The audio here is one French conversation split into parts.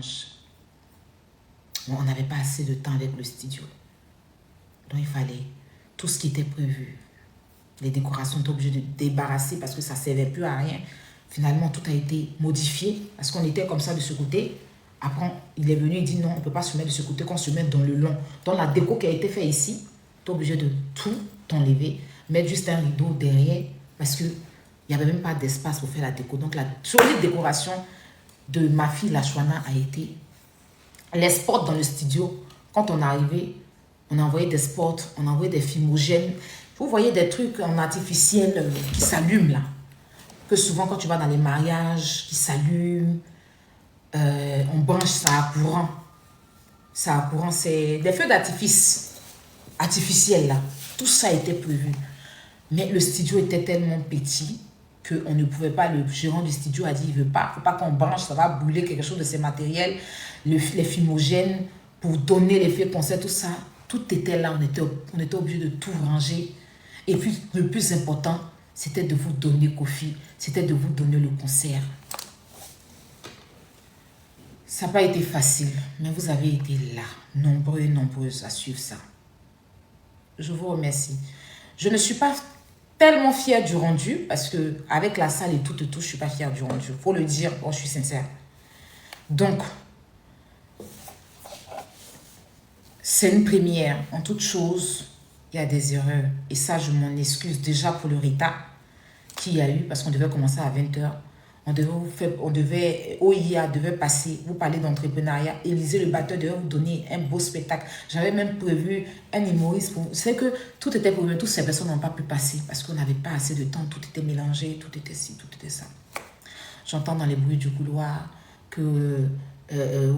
change. Bon, on n'avait pas assez de temps avec le studio. Donc, il fallait tout ce qui était prévu. Les décorations, on était obligé de débarrasser parce que ça ne servait plus à rien. Finalement, tout a été modifié parce qu'on était comme ça de ce côté. Après, il est venu, il dit non, on ne peut pas se mettre de ce côté, qu'on se mette dans le long. Donc, la déco qui a été faite ici, tu es obligé de tout enlever, mettre juste un rideau derrière parce qu'il n'y avait même pas d'espace pour faire la déco. Donc, la jolie décoration de ma fille, la Chouana, a été les spots dans le studio. Quand on est arrivé, on a envoyé des spots, on a envoyé des fumogènes. Vous voyez des trucs en artificiel qui s'allument là. Que souvent, quand tu vas dans les mariages, qui s'allument. On branche ça à courant. Ça à courant, c'est des feux d'artifice artificiels là. Tout ça a été prévu. Mais le studio était tellement petit qu'on ne pouvait pas. Le gérant du studio a dit il ne veut pas. Il ne faut pas qu'on branche, ça va brûler quelque chose de ces matériels. Les fumogènes pour donner l'effet concert, tout ça. Tout était là. On était obligé de tout ranger. Et puis le plus important, c'était de vous donner Kofi. C'était de vous donner le concert. Ça n'a pas été facile, mais vous avez été là, nombreux et nombreuses à suivre ça. Je vous remercie. Je ne suis pas tellement fière du rendu, parce que avec la salle et tout, je ne suis pas fière du rendu. Il faut le dire, bon, je suis sincère. Donc, c'est une première. En toute chose, il y a des erreurs. Et ça, je m'en excuse déjà pour le retard qu'il y a eu, parce qu'on devait commencer à 20h. OIA devait passer, vous parler d'entrepreneuriat. Élisée, le batteur, devait vous donner un beau spectacle. J'avais même prévu un humoriste. C'est que tout était prévu, toutes ces personnes n'ont pas pu passer parce qu'on n'avait pas assez de temps. Tout était mélangé, tout était ci, tout était ça. J'entends dans les bruits du couloir que,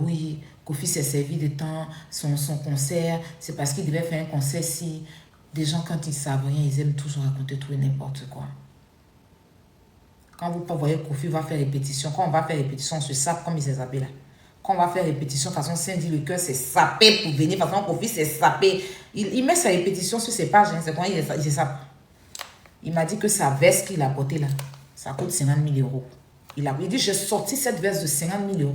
oui, Kofi s'est servi de temps, son concert, c'est parce qu'il devait faire un concert si des gens, quand ils savent rien, ils aiment toujours raconter tout et n'importe quoi. Quand vous voyez Kofi va faire répétition, quand on va faire répétition, on se sape comme il s'est sapé là. Quand on va faire répétition, de toute façon, Cindy le cœur s'est sapé pour venir. De toute façon, Kofi s'est sapé. Il met sa répétition sur ses pages. Hein, c'est quand il se sape. Il m'a dit que sa veste qu'il a portée là, ça coûte 50 000 €. Il dit, j'ai sorti cette veste de 50 000 €.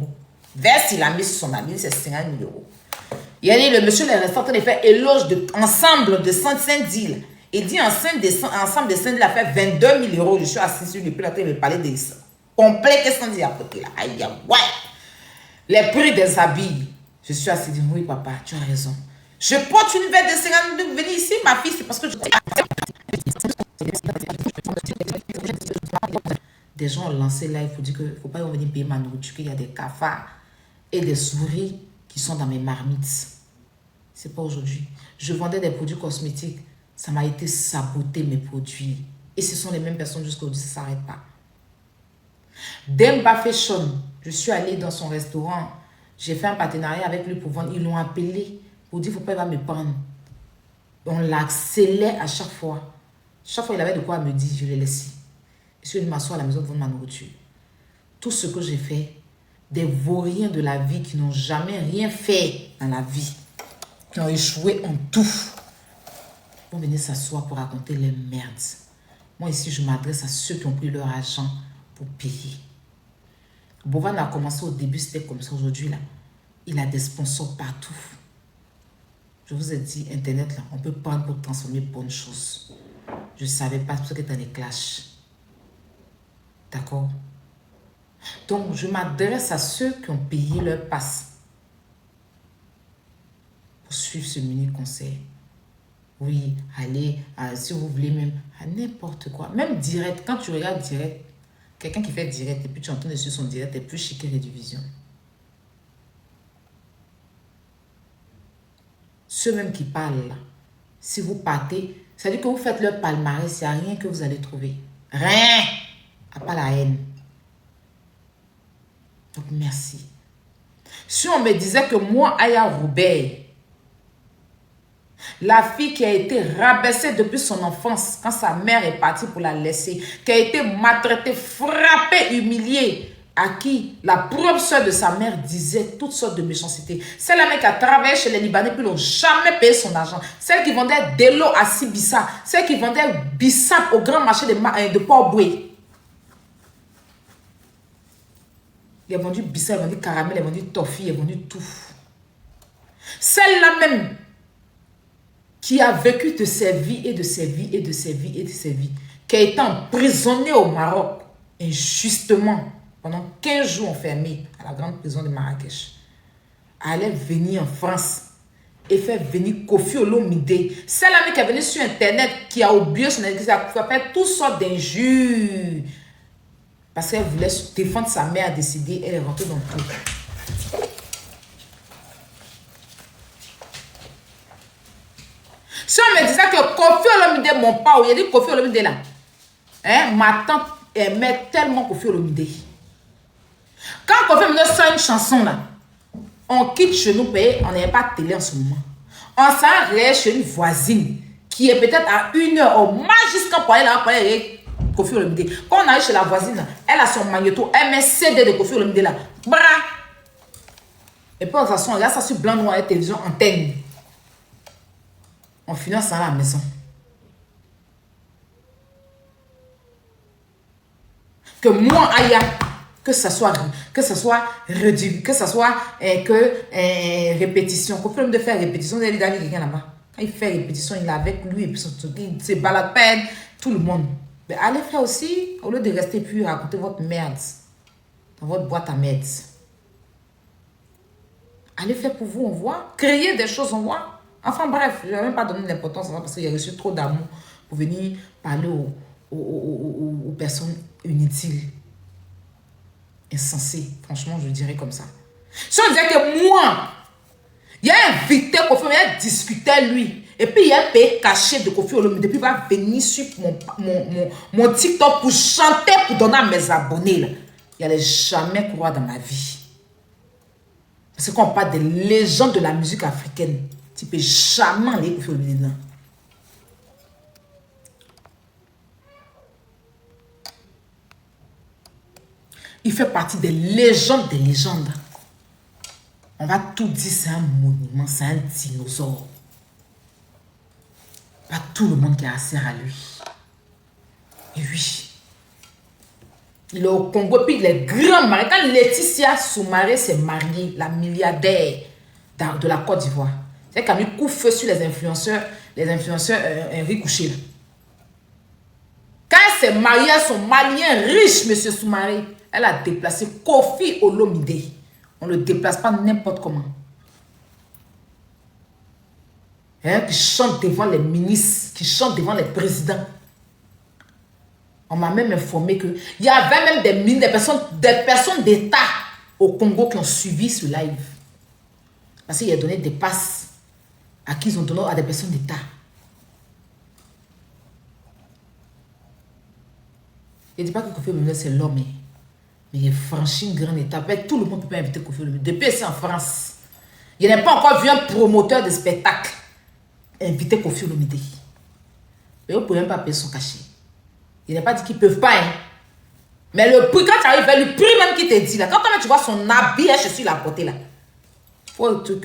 Veste, il a mis sur son habit, c'est 50 000 €. Il a dit, le monsieur, les restants, il fait éloge ensemble de Saint-Deal. Il dit ensemble de Saint-Deal, il a fait 22 000 €. Je suis assis sur le pilote, il me parlait de ça. Complet, qu'est-ce qu'on dit à côté là? Aïe, ouais. Les prix des habits. Je suis assis, dit, oui, papa, tu as raison. Je porte une veste de 50 000 €. Venez ici, ma fille, c'est parce que je. Des gens ont lancé là, il faut dire qu'il ne faut pas venir payer ma nourriture, qu'il y a des cafards et des souris qui sont dans mes marmites. C'est pas aujourd'hui. Je vendais des produits cosmétiques. Ça m'a été saboté, mes produits. Et ce sont les mêmes personnes jusqu'aujourd'hui, ça ne s'arrête pas. Demba Fashion, je suis allée dans son restaurant. J'ai fait un partenariat avec lui pour vendre. Ils l'ont appelé pour dire, il ne faut pas me prendre. On l'accélère à chaque fois. Chaque fois, il avait de quoi me dire, je l'ai laissé. Je suis allée m'asseoir à la maison pour vendre ma nourriture. Tout ce que j'ai fait, des vauriens de la vie qui n'ont jamais rien fait dans la vie, qui ont échoué en tout, vont venir s'asseoir pour raconter les merdes. Moi ici, je m'adresse à ceux qui ont pris leur argent pour payer. Bovan a commencé au début, c'était comme ça. Aujourd'hui, là, il a des sponsors partout. Je vous ai dit, Internet, là, on peut prendre pour transformer bonnes choses. Je ne savais pas ce que dans les clashs. D'accord? Donc, je m'adresse à ceux qui ont payé leur passe pour suivre ce mini-conseil. Oui, allez, si vous voulez même, à n'importe quoi. Même direct, quand tu regardes direct, quelqu'un qui fait direct et puis tu entends dessus son direct, est plus chic que Rédivision. Ceux même qui parlent là, si vous partez, ça veut dire que vous faites leur palmarès, il n'y a rien que vous allez trouver. Rien! À part la haine. Donc, merci. Si on me disait que moi, Aya Robert, la fille qui a été rabaissée depuis son enfance, quand sa mère est partie pour la laisser, qui a été maltraitée, frappée, humiliée, à qui la propre soeur de sa mère disait toutes sortes de méchancetés. C'est la mère qui a travaillé chez les Libanais puis n'ont jamais payé son argent. Celle qui vendait de l'eau à Sibissa, celle qui vendait Bissap au grand marché de Port-Boué. Il a vendu Bissau, il a vendu Caramel, il a vendu Toffee, il a vendu tout. Celle-là même qui a vécu de ses vies et de ses vies et de ses vies et de ses vies, qui a été emprisonnée au Maroc, injustement, pendant 15 jours enfermée à la grande prison de Marrakech, allait venir en France et faire venir Koffi Olomide. Celle-là qui est venue sur Internet, qui a oublié son église, qui a fait toutes sortes d'injures. Parce qu'elle voulait défendre sa mère, a décidé, elle est rentrée dans le truc. Si on me disait que Koffi Olomide, mon père, il a dit Koffi Olomide là, hein, ma tante aimait tellement Koffi Olomide. Quand Koffi Olomide sort une chanson là, on quitte chez nous, on n'avait pas de télé en ce moment. On s'en allait chez une voisine qui est peut-être à 1h au moins jusqu'à pour aller là, pour aller avec Koffi Olomide. Quand on arrive chez la voisine, elle a son magnéto, elle met CD de Koffi Olomide là. Bra! Et puis de toute façon, on regarde ça sur blanc, noir et télévision antenne. On finance ça à la maison. Que moi, Aya, que ça soit réduit, que ça soit répétition. Koffi Olomide fait répétition, il y a quelqu'un là-bas. Quand il fait répétition, il est avec lui et puis il se balade peine, tout le monde. Mais allez faire aussi, au lieu de rester puis raconter votre merde dans votre boîte à merde. Allez faire pour vous, on voit. Créer des choses, on voit. Enfin bref, je ne vais même pas donner l'importance parce qu'il y a reçu trop d'amour pour venir parler aux personnes inutiles, insensées. Franchement, je dirais comme ça. Si on disait que moi, il y a invité Koffi Olomide, il a discuté lui. Et puis il y a un pays caché de Koffi Olomide. Depuis il va venir sur mon TikTok pour chanter, pour donner à mes abonnés. Là. Il n'allait jamais croire dans ma vie. Parce qu'on parle des légendes de la musique africaine. Tu ne peux jamais aller Koffi Olomide dedans. Il fait partie des légendes des légendes. On va tout dire, c'est un monument, c'est un dinosaure. Pas tout le monde qui a affaire à lui. Et oui. Il est au Congo, puis il est grand marié. Quand Laetitia Soumaré s'est mariée, la milliardaire de la Côte d'Ivoire, c'est qu'elle a mis coup de feu sur les influenceurs Henri Couché. Quand elle s'est mariée à son malien riche, M. Soumaré, elle a déplacé Koffi Olomide. On ne le déplace pas n'importe comment. Hein, qui chante devant les ministres, qui chante devant les présidents. On m'a même informé qu'il y avait même des ministres, des personnes d'État au Congo qui ont suivi ce live. Parce qu'il a donné des passes à qui ils ont donné à des personnes d'État. Je ne dis pas que Koffi Olomide c'est l'homme, mais il a franchi une grande étape. Tout le monde ne peut pas inviter Koffi Olomide. Depuis c'est en France. Il n'a pas encore vu un promoteur de spectacle inviter Koffi Olomide. Mais vous ne pouvez même pas payer son cachet. Il n'a pas dit qu'ils ne peuvent pas. Hein. Mais le prix, quand tu arrives, le prix même qui te dit là, quand tu vois son habit, je suis la portée là. Faut le truc.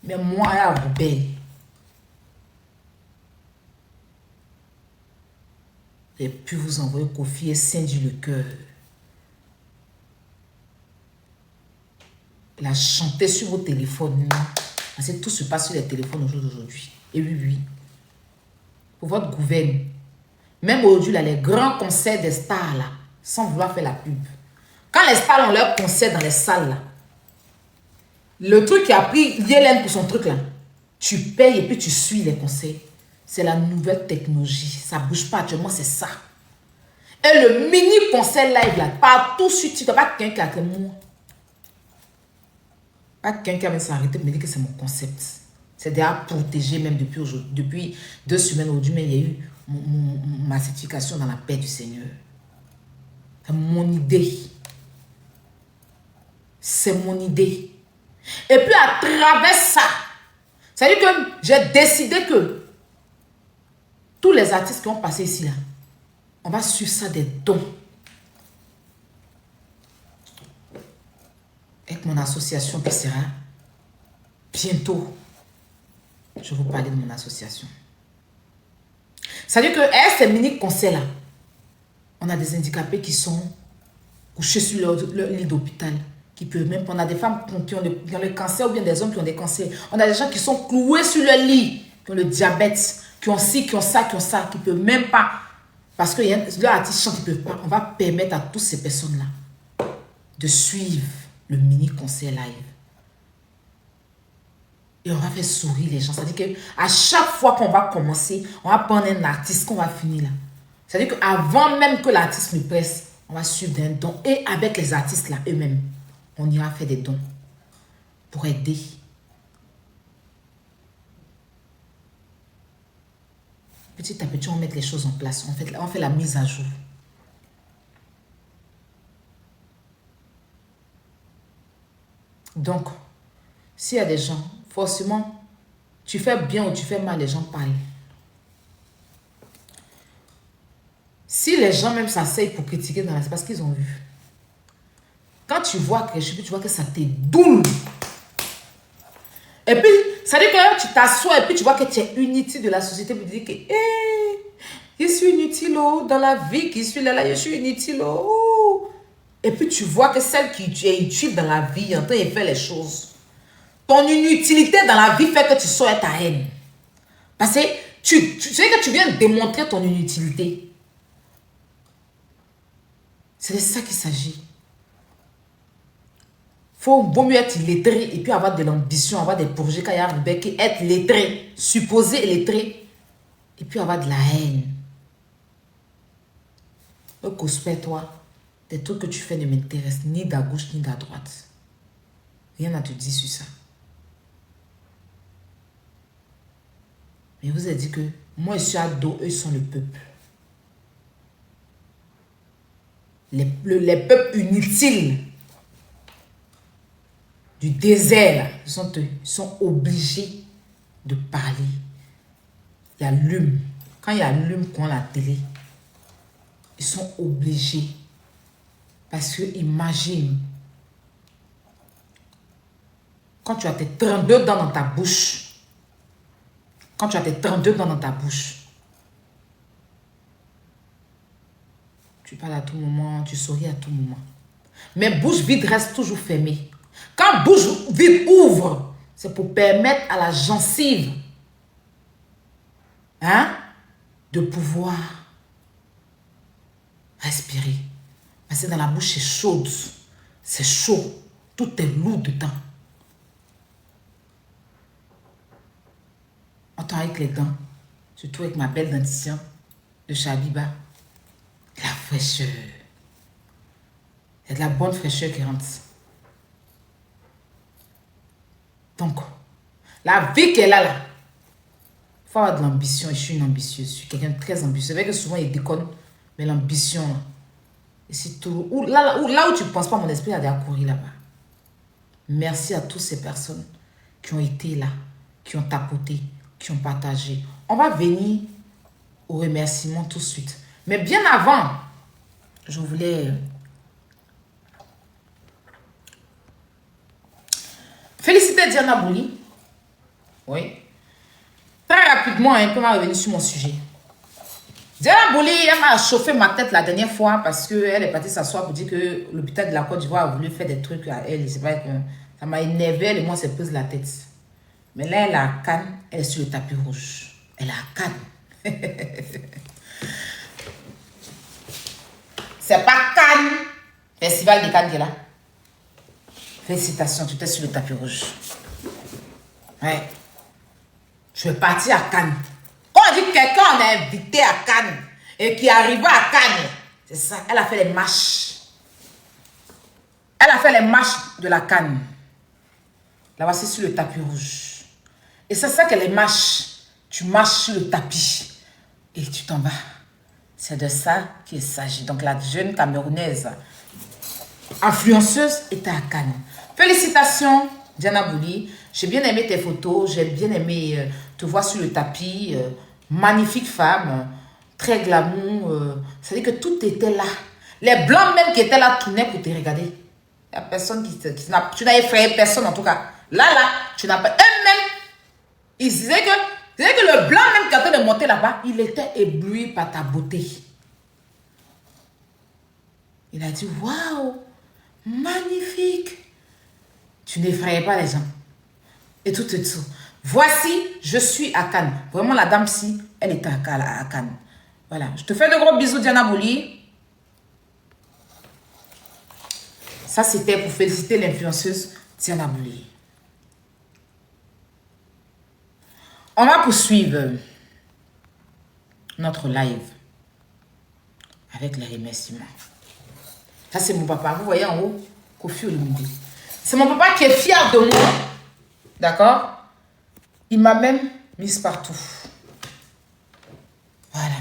Mais moi, il y a Robert. Et puis vous envoyez Koffi et Saint-Du le cœur. Il a chanté sur vos téléphones. Parce que tout se passe sur les téléphones aujourd'hui. Et oui, oui. Pour votre gouvernement. Même aujourd'hui, là, les grands concerts des stars, là, sans vouloir faire la pub. Quand les stars ont leur concert dans les salles, là, le truc qui a pris Yellen pour son truc, là, tu payes et puis tu suis les concerts. C'est la nouvelle technologie. Ça ne bouge pas actuellement, c'est ça. Et le mini concert live, là, partout sur TikTok, pas quelqu'un qui a moi. Pas quelqu'un qui va s'arrêter pour me dire que c'est mon concept. C'est déjà protégé même depuis 2 semaines aujourd'hui, mais il y a eu ma certification dans la paix du Seigneur. C'est mon idée. C'est mon idée. Et puis à travers ça, c'est-à-dire que j'ai décidé que tous les artistes qui ont passé ici, là, on va suivre ça des dons. Avec mon association qui sera bientôt. Je vais vous parler de mon association. C'est-à-dire que ces mini-concerts-là, on a des handicapés qui sont couchés sur leur lit d'hôpital, qui peuvent même... On a des femmes qui ont le cancer ou bien des hommes qui ont des cancers. On a des gens qui sont cloués sur leur lit, qui ont le diabète, qui ont ci, qui ont ça, qui ne peuvent même pas. Parce que leur artiste chante, ils ne peuvent pas. On va permettre à toutes ces personnes-là de suivre le mini-concert live. Et on va faire sourire les gens. C'est-à-dire qu'à chaque fois qu'on va commencer, on va prendre un artiste qu'on va finir là. C'est-à-dire qu'avant même que l'artiste nous presse, on va suivre d'un don. Et avec les artistes là eux-mêmes, on ira faire des dons pour aider. Petit à petit, on met les choses en place. On fait la mise à jour. Donc, s'il y a des gens, forcément, tu fais bien ou tu fais mal, les gens parlent. Si les gens même s'asseyent pour critiquer dans l'espace qu'ils ont vu, quand tu vois quelque chose, tu vois que ça te doule. Et puis, ça dit que tu t'assois et puis tu vois que tu es inutile de la société pour dire que je suis inutile dans la vie, qui suis là, je suis inutile. Et puis tu vois que celle qui est utile dans la vie, en train de faire les choses. Ton inutilité dans la vie fait que tu sois ta haine. Parce que tu sais que tu viens démontrer ton inutilité. C'est de ça qu'il s'agit. Vaut mieux être lettré et puis avoir de l'ambition, avoir des projets quand il y a un bec, être lettré, supposé lettré, et puis avoir de la haine. Le cosplay, toi, des trucs que tu fais ne m'intéressent ni de la gauche ni de la droite. Rien à te dire sur ça. Mais vous avez dit que moi je suis à dos, eux sont le peuple. Les peuples inutiles du désert, ils sont obligés de parler. Il y a l'hume. Quand il y a l'hume qu'on a la télé, ils sont obligés. Parce que imagine, quand tu as tes 32 dents dans ta bouche, tu parles à tout moment, tu souris à tout moment. Mais bouche vide reste toujours fermée. Quand bouche vide ouvre, c'est pour permettre à la gencive de pouvoir respirer. Parce que dans la bouche, c'est chaud. C'est chaud. Tout est lourd dedans. Autant avec les dents, surtout avec ma belle dentition de Chabiba, la fraîcheur. Il y a de la bonne fraîcheur qui rentre. Donc, la vie qu'elle a là, il faut avoir de l'ambition. Et je suis une ambitieuse. Je suis quelqu'un de très ambitieux. C'est vrai que souvent, il déconne, mais l'ambition, là, et c'est tout. Là où tu ne penses pas, mon esprit a déjà couru là-bas. Merci à toutes ces personnes qui ont été là, qui ont tapoté, qui ont partagé. On va venir au remerciement tout de suite. Mais bien avant, je voulais féliciter Diana Bouli. Oui. Très rapidement, on va revenir sur mon sujet. Diana Bouli, elle m'a chauffé ma tête la dernière fois parce qu'elle est partie s'asseoir pour dire que l'hôpital de la Côte d'Ivoire a voulu faire des trucs à elle. C'est vrai que ça m'a énervé, elle et moi, c'est pose la tête. Mais là, elle a à Cannes, elle est sur le tapis rouge. Elle est à Cannes. C'est pas Cannes, Festival de Cannes qui est là. Félicitations, tu étais sur le tapis rouge. Ouais. Je vais partir à Cannes. Quand on dit que quelqu'un on a invité à Cannes et qui est arrivé à Cannes, c'est ça, elle a fait les marches. Elle a fait les marches de la Cannes. La voici sur le tapis rouge. Et c'est ça que les marches. Tu marches sur le tapis et tu t'en vas. C'est de ça qu'il s'agit. Donc la jeune Camerounaise influenceuse était à Cannes. Félicitations, Diana Bouli. J'ai bien aimé tes photos. J'ai bien aimé te voir sur le tapis. Magnifique femme. Très glamour. C'est-à-dire que tout était là. Les blancs même qui étaient là tournaient pour te regarder. Il n'y a personne tu n'as effrayé personne en tout cas. Là, tu n'as pas... Eux-mêmes, ils disaient que le blanc même qui est en train de monter là-bas, il était ébloui par ta beauté. Il a dit, waouh, magnifique. Tu n'effrayais pas les gens. Et tout. Voici, je suis à Cannes. Vraiment, la dame-ci, elle était à Cannes. Voilà. Je te fais de gros bisous, Diana Bouli. Ça, c'était pour féliciter l'influenceuse Diana Bouli. On va poursuivre notre live avec les remerciements. Ça, c'est mon papa. Vous voyez en haut, Kofi Olomide. C'est mon papa qui est fier de moi. D'accord? Il m'a même mise partout. Voilà.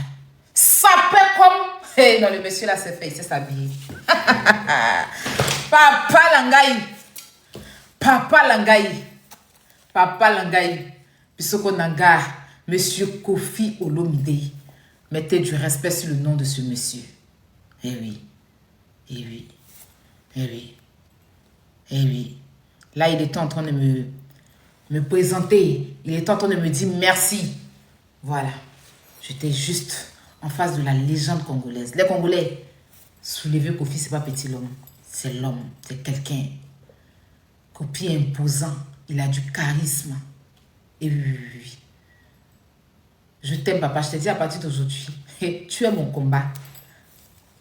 Sapé comme... Hey, non, le monsieur là, c'est fait. Il s'est s'habiller. Papa Langaï. Papa Langaï. Papa Langaï. Bisoko Nanga. Monsieur Kofi Olomide. Mettez du respect sur le nom de ce monsieur. Eh oui. Eh oui. Eh oui. Eh oui. Là, il était en train de me présenter. Il était en train de me dire merci. Voilà. J'étais juste en face de la légende congolaise. Les Congolais, soulever Kofi, c'est pas petit l'homme. C'est l'homme. C'est quelqu'un. Kofi est imposant. Il a du charisme. Et oui. Je t'aime, papa. Je te dis à partir d'aujourd'hui. Tu es mon combat.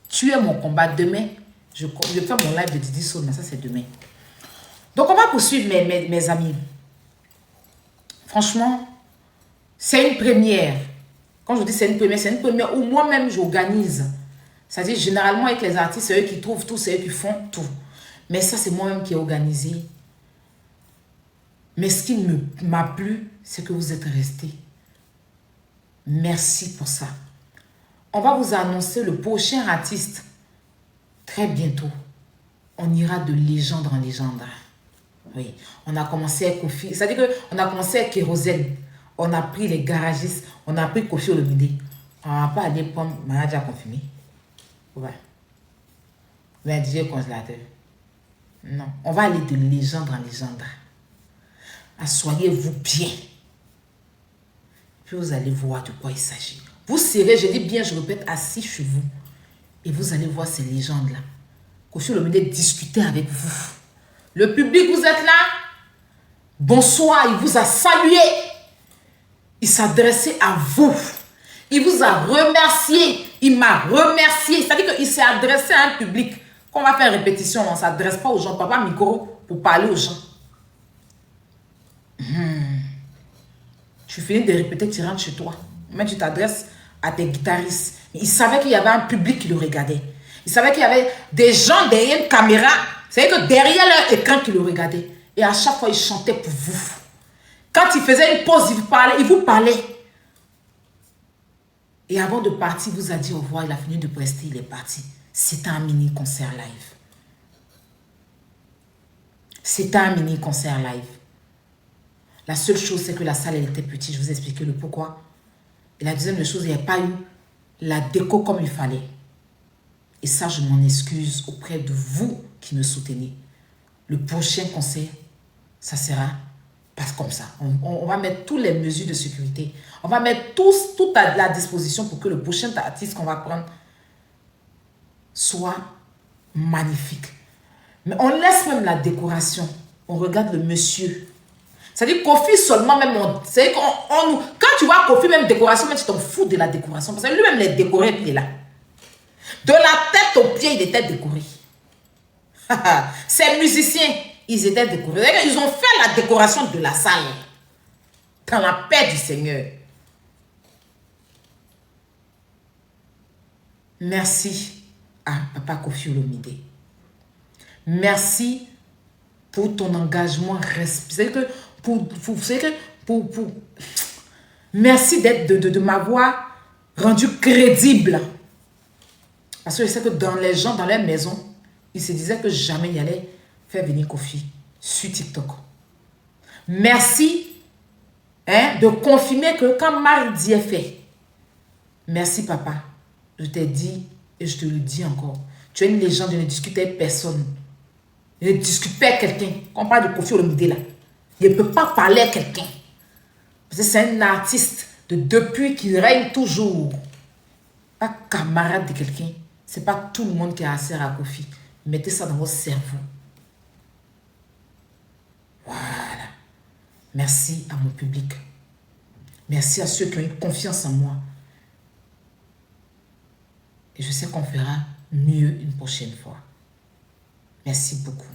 Tu es mon combat. Demain, je fais mon live de Didi Soul, mais ça, c'est demain. Donc, on va poursuivre, mes amis. Franchement, c'est une première. Quand je dis c'est une première où moi-même, j'organise. C'est-à-dire, généralement, avec les artistes, c'est eux qui trouvent tout, c'est eux qui font tout. Mais ça, c'est moi-même qui ai organisé. Mais ce qui m'a plu, c'est que vous êtes restés. Merci pour ça. On va vous annoncer le prochain artiste. Très bientôt. On ira de légende en légende. Oui. On a commencé avec Kofi. C'est-à-dire qu'on a commencé avec Kérosène. On a pris les garagistes. On a pris Kofi Olomide. On n'a pas allé prendre... On a déjà confirmé. Ouais. Mais DJ congélateur. Non. On va aller de légende en légende. Assoyez-vous bien. Puis vous allez voir de quoi il s'agit. Vous serez, je dis bien, je répète, assis chez vous. Et vous allez voir ces légendes-là. Kofi Olomide discuter avec vous. Le public, vous êtes là. Bonsoir, il vous a salué. Il s'adressait à vous. Il vous a remercié. Il m'a remercié. C'est-à-dire qu'il s'est adressé à un public. Quand on va faire répétition, on ne s'adresse pas aux gens. Papa micro pour parler aux gens. Tu finis de répéter, tu rentres chez toi. Mais tu t'adresses à tes guitaristes. Il savait qu'il y avait un public qui le regardait. Il savait qu'il y avait des gens derrière une caméra. C'est-à-dire que derrière leur écran qui le regardait. Et à chaque fois, il chantait pour vous. Quand il faisait une pause, il vous parlait. Et avant de partir, il vous a dit au revoir. Il a fini de prester, il est parti. C'était un mini concert live. C'était un mini concert live. La seule chose, c'est que la salle, elle était petite. Je vous ai expliqué le pourquoi. Et la deuxième chose, il n'y a pas eu la déco comme il fallait. Et ça, je m'en excuse auprès de vous qui me soutenez. Le prochain concert, ça sera pas comme ça. On va mettre toutes les mesures de sécurité. On va mettre tout à la disposition pour que le prochain artiste qu'on va prendre soit magnifique. Mais on laisse même la décoration. On regarde le monsieur. C'est-à-dire Kofi seulement même. C'est quand tu vois Kofi même décoration, même tu t'en fous de la décoration. Parce que lui-même les décoré, puis il est là. De la tête aux pieds, il était décoré. Ces musiciens, ils étaient décorés. Ils ont fait la décoration de la salle. Dans la paix du Seigneur. Merci à Papa Kofi Olomide. Merci pour ton engagement. C'est-à-dire que merci de m'avoir rendu crédible. Parce que je sais que dans les gens, dans leur maison, ils se disaient que jamais il allait faire venir Kofi sur TikTok. Merci de confirmer que quand Marie est fait, merci papa, je t'ai dit et je te le dis encore, tu es une légende, je ne discute avec personne. Je ne discute pas avec quelqu'un. Quand on parle de Kofi Olomide là, il ne peut pas parler à quelqu'un. Parce que c'est un artiste depuis qu'il règne toujours. Pas camarade de quelqu'un. Ce n'est pas tout le monde qui a accès à Ko-fi. Mettez ça dans votre cerveau. Voilà. Merci à mon public. Merci à ceux qui ont eu confiance en moi. Et je sais qu'on fera mieux une prochaine fois. Merci beaucoup.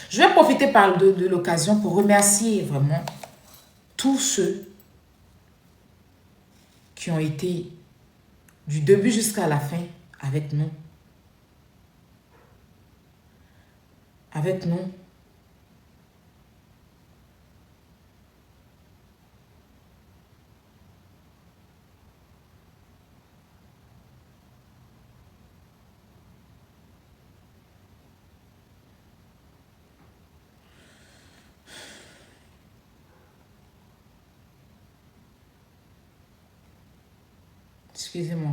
Je vais profiter de l'occasion pour remercier vraiment tous ceux qui ont été du début jusqu'à la fin avec nous. Avec nous. Excusez-moi.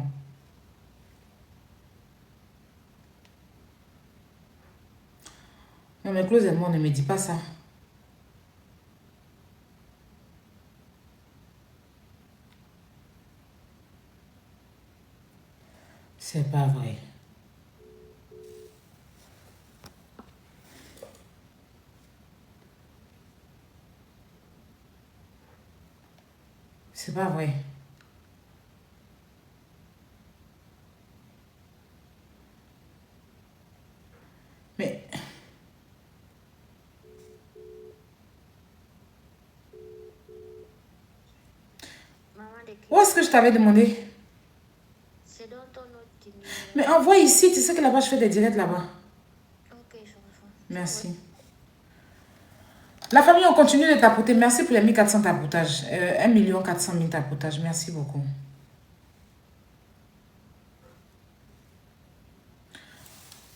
Non, mais Claude et moi, ne me dis pas ça. C'est pas vrai. C'est pas vrai. Mais... Où est-ce que je t'avais demandé? C'est dans ton autre numéro. Mais envoie ici, tu sais que là-bas, je fais des directs là-bas. Ok, je reçois. Merci. La famille, on continue de tapoter. Merci pour les 1400 tapotages. 1 400 000 tapotages. Merci beaucoup.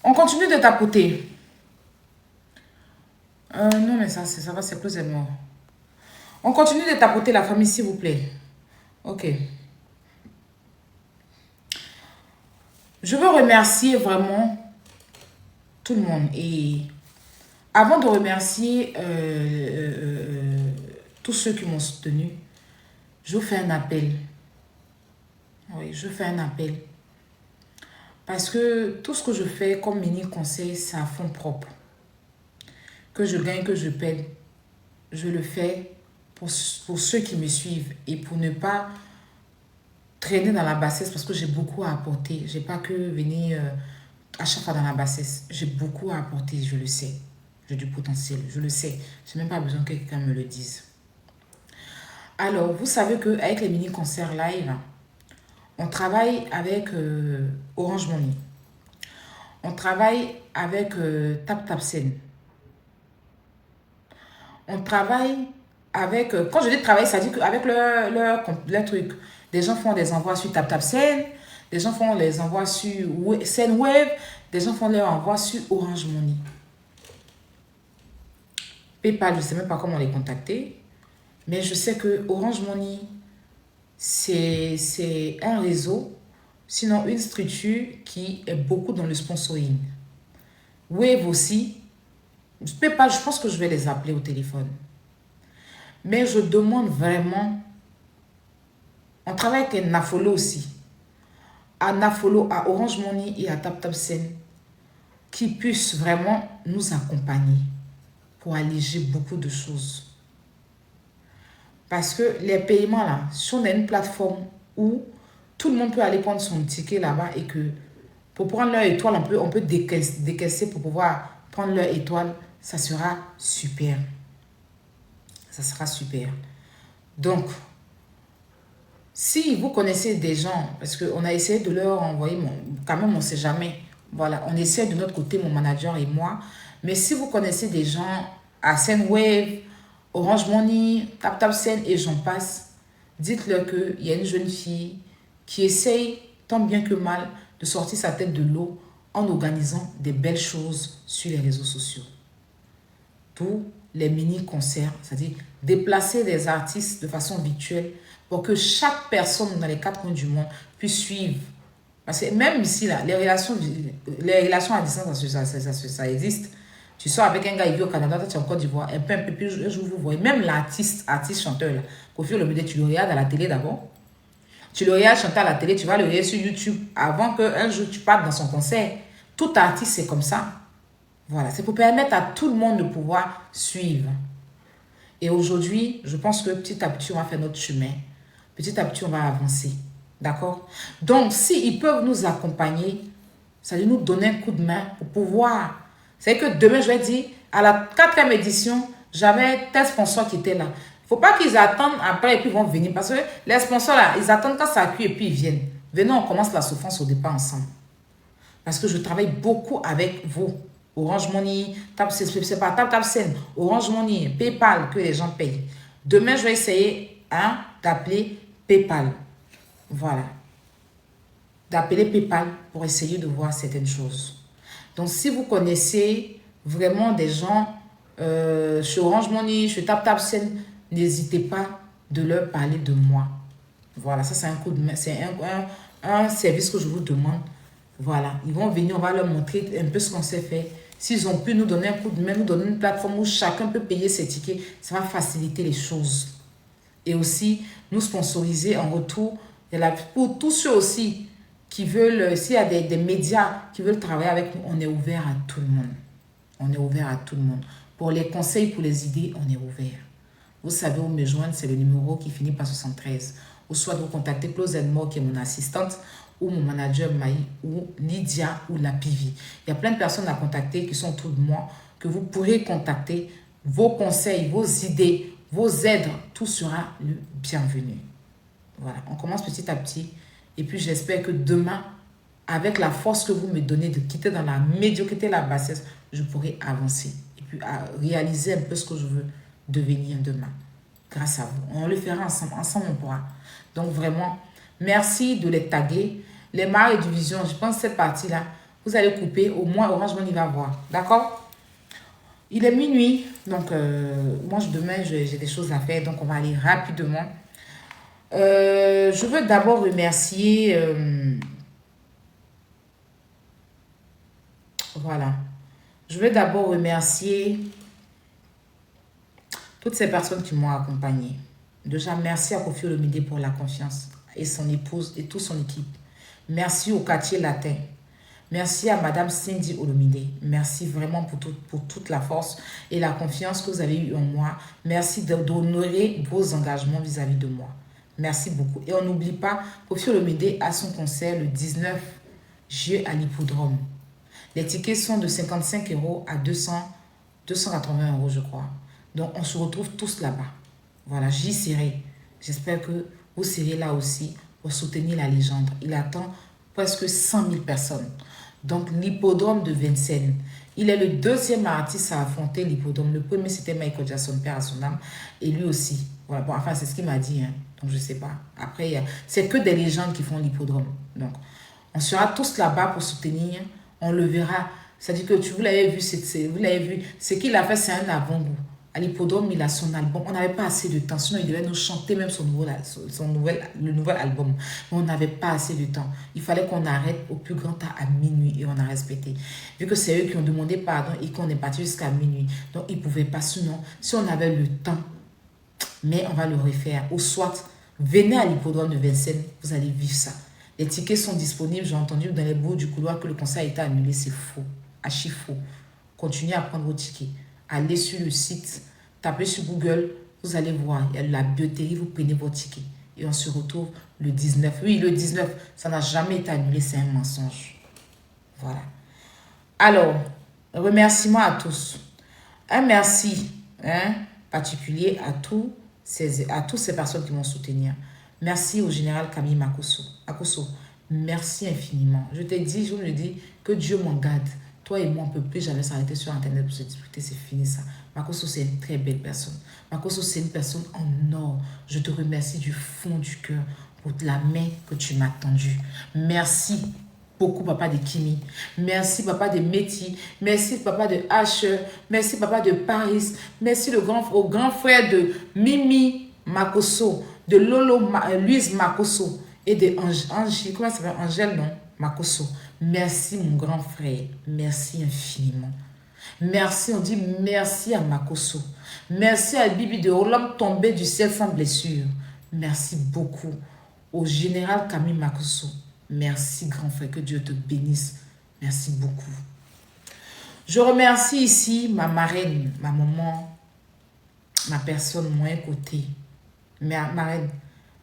On continue de tapoter. Non, mais ça va, c'est plus et mort. On continue de tapoter la famille, s'il vous plaît. Ok. Je veux remercier vraiment tout le monde. Et avant de remercier tous ceux qui m'ont soutenu, je vous fais un appel. Oui, je fais un appel. Parce que tout ce que je fais comme mini-conseil, c'est à fond propre. Que je gagne, que je paie, je le fais pour ceux qui me suivent et pour ne pas traîner dans la bassesse parce que j'ai beaucoup à apporter. Je n'ai pas que venir à chaque fois dans la bassesse. J'ai beaucoup à apporter, je le sais. J'ai du potentiel, je le sais. Je n'ai même pas besoin que quelqu'un me le dise. Alors, vous savez qu'avec les mini-concerts live, on travaille avec Orange Money. On travaille avec TapTapSend. On travaille avec... quand je dis travail, ça dit qu'avec leur truc, des gens font des envois sur TapTapSend, des gens font les envois sur SendWave, des gens font leurs envois sur Orange Money. PayPal, je ne sais même pas comment les contacter, mais je sais que Orange Money, c'est un réseau, sinon une structure qui est beaucoup dans le sponsoring. Wave aussi. PayPal, je pense que je vais les appeler au téléphone. Mais je demande vraiment, on travaille avec Nafolo aussi, à Nafolo, à Orange Money et à TapTapSend, qui puissent vraiment nous accompagner pour alléger beaucoup de choses. Parce que les paiements là, si on a une plateforme où tout le monde peut aller prendre son ticket là-bas et que pour prendre leur étoile, on peut décaisser pour pouvoir prendre leur étoile, ça sera super. Ça sera super. Donc, si vous connaissez des gens, parce qu'on a essayé de leur envoyer, quand même on ne sait jamais, voilà, on essaie de notre côté, mon manager et moi, mais si vous connaissez des gens à SendWave, Orange Money, TapTapSend et j'en passe, dites-leur qu'il y a une jeune fille qui essaye, tant bien que mal, de sortir sa tête de l'eau en organisant des belles choses sur les réseaux sociaux. Tous les mini-concerts, c'est-à-dire déplacer des artistes de façon virtuelle pour que chaque personne dans les 4 coins du monde puisse suivre. Parce que même ici, là, les relations à distance, ça existe. Tu sors avec un gars, il vit au Canada, toi tu es en Côte d'Ivoire, un peu, puis je vous vois. Même l'artiste, chanteur, là, Koffi Olomide, tu le regardes à la télé d'abord. Tu le regardes chanter à la télé, tu vas le regarder sur YouTube avant qu'un jour tu partes dans son concert. Tout artiste, c'est comme ça. Voilà, c'est pour permettre à tout le monde de pouvoir suivre. Et aujourd'hui, je pense que petit à petit, on va faire notre chemin. Petit à petit, on va avancer. D'accord? Donc, s'ils peuvent nous accompagner, ça veut nous donner un coup de main pour pouvoir. C'est que demain, je vais dire, à la 4e édition, j'avais tel sponsor qui était là. Il ne faut pas qu'ils attendent après et puis ils vont venir. Parce que les sponsors là, ils attendent quand ça cuit et puis ils viennent. Venez, on commence la souffrance au départ ensemble. Parce que je travaille beaucoup avec vous. Orange Money, c'est pas TapTapSend, Orange Money, PayPal que les gens payent. Demain, je vais essayer d'appeler PayPal. Voilà. D'appeler PayPal pour essayer de voir certaines choses. Donc, si vous connaissez vraiment des gens chez Orange Money, chez TapTapSend, n'hésitez pas de leur parler de moi. Voilà, ça c'est un coup de main, c'est un service que je vous demande. Voilà, ils vont venir, on va leur montrer un peu ce qu'on sait faire. S'ils ont pu nous donner un coup de main, nous donner une plateforme où chacun peut payer ses tickets, ça va faciliter les choses. Et aussi, nous sponsoriser en retour. Pour tous ceux aussi qui veulent, s'il y a des médias qui veulent travailler avec nous, on est ouvert à tout le monde. On est ouvert à tout le monde. Pour les conseils, pour les idées, on est ouvert. Vous savez où me joindre, c'est le numéro qui finit par 73. Ou soit vous contactez Close Edmore, qui est mon assistante, ou mon manager Maï, ou Lydia, ou la PV. Il y a plein de personnes à contacter qui sont autour de moi, que vous pourrez contacter. Vos conseils, vos idées, vos aides, tout sera le bienvenu. Voilà, on commence petit à petit. Et puis j'espère que demain, avec la force que vous me donnez de quitter dans la médiocrité, la bassesse, je pourrai avancer. Et puis réaliser un peu ce que je veux devenir demain. Grâce à vous. On le fera ensemble. Ensemble, on pourra. Donc vraiment, merci de les taguer. Les marques et divisions, je pense que cette partie-là, vous allez couper. Au moins, Orange Money va voir. D'accord? Il est minuit. Donc, moi, demain, j'ai des choses à faire. Donc, on va aller rapidement. Je veux d'abord remercier... voilà. Je veux d'abord remercier toutes ces personnes qui m'ont accompagné. Déjà, merci à Kofi Olomide pour la confiance et son épouse et toute son équipe. Merci au quartier latin. Merci à Madame Cindy Olomide. Merci vraiment pour toute la force et la confiance que vous avez eue en moi. Merci d'honorer vos engagements vis-à-vis de moi. Merci beaucoup. Et on n'oublie pas, Kofi Olomide a son concert le 19 juillet à l'hippodrome. Les tickets sont de 55 € à 280 €, je crois. Donc, on se retrouve tous là-bas. Voilà, j'y serai. J'espère que vous serez là aussi pour soutenir la légende. Il attend presque 100 000 personnes. Donc, l'hippodrome de Vincennes. Il est le deuxième artiste à affronter l'hippodrome. Le premier, c'était Michael Jackson, père à son âme. Et lui aussi. Voilà, bon, enfin, c'est ce qu'il m'a dit. Hein. Donc, je ne sais pas. Après, c'est que des légendes qui font l'hippodrome. Donc, on sera tous là-bas pour soutenir. On le verra. C'est-à-dire que vous l'avez vu, ce qu'il a fait, c'est un avant-goût. À l'hippodrome, il a son album. On n'avait pas assez de temps. Sinon, il devait nous chanter même le nouvel album. Mais on n'avait pas assez de temps. Il fallait qu'on arrête au plus grand temps à minuit. Et on a respecté. Vu que c'est eux qui ont demandé pardon et qu'on est parti jusqu'à minuit. Donc, ils ne pouvaient pas. Sinon, si on avait le temps, mais on va le refaire. Ou soit, venez à l'hippodrome de Vincennes. Vous allez vivre ça. Les tickets sont disponibles. J'ai entendu dans les bouts du couloir que le concert a été annulé. C'est faux. Archi faux. Continuez à prendre vos tickets. Allez sur le site, tapez sur Google, vous allez voir, il y a la billetterie, vous prenez vos tickets. Et on se retrouve le 19. Oui, le 19, ça n'a jamais été annulé, c'est un mensonge. Voilà. Alors, remerciements à tous. Un merci particulier à toutes ces personnes qui m'ont soutenu. Merci au général Camille Makosso. Merci infiniment. Je me dis que Dieu m'en garde. Toi et moi, on ne peut plus jamais s'arrêter sur Internet pour se disputer, c'est fini ça. Makosso, c'est une très belle personne. Makosso, c'est une personne en or. Je te remercie du fond du cœur pour la main que tu m'as tendue. Merci beaucoup, papa de Kimi. Merci, papa de Métis. Merci, papa de Asher. Merci, papa de Paris. Merci au grand frère de Mimi Makosso, de Lolo Louise Makosso et de comment ça s'appelle? Angèle, non? Makosso. Merci mon grand frère, merci infiniment. Merci, on dit merci à Makosso. Merci à Bibi de l'homme tombé du ciel sans blessure. Merci beaucoup Au général Camille Makosso, merci grand frère, que Dieu te bénisse. Merci beaucoup. Je remercie ici ma marraine, ma maman, ma personne, mon côté. Marraine,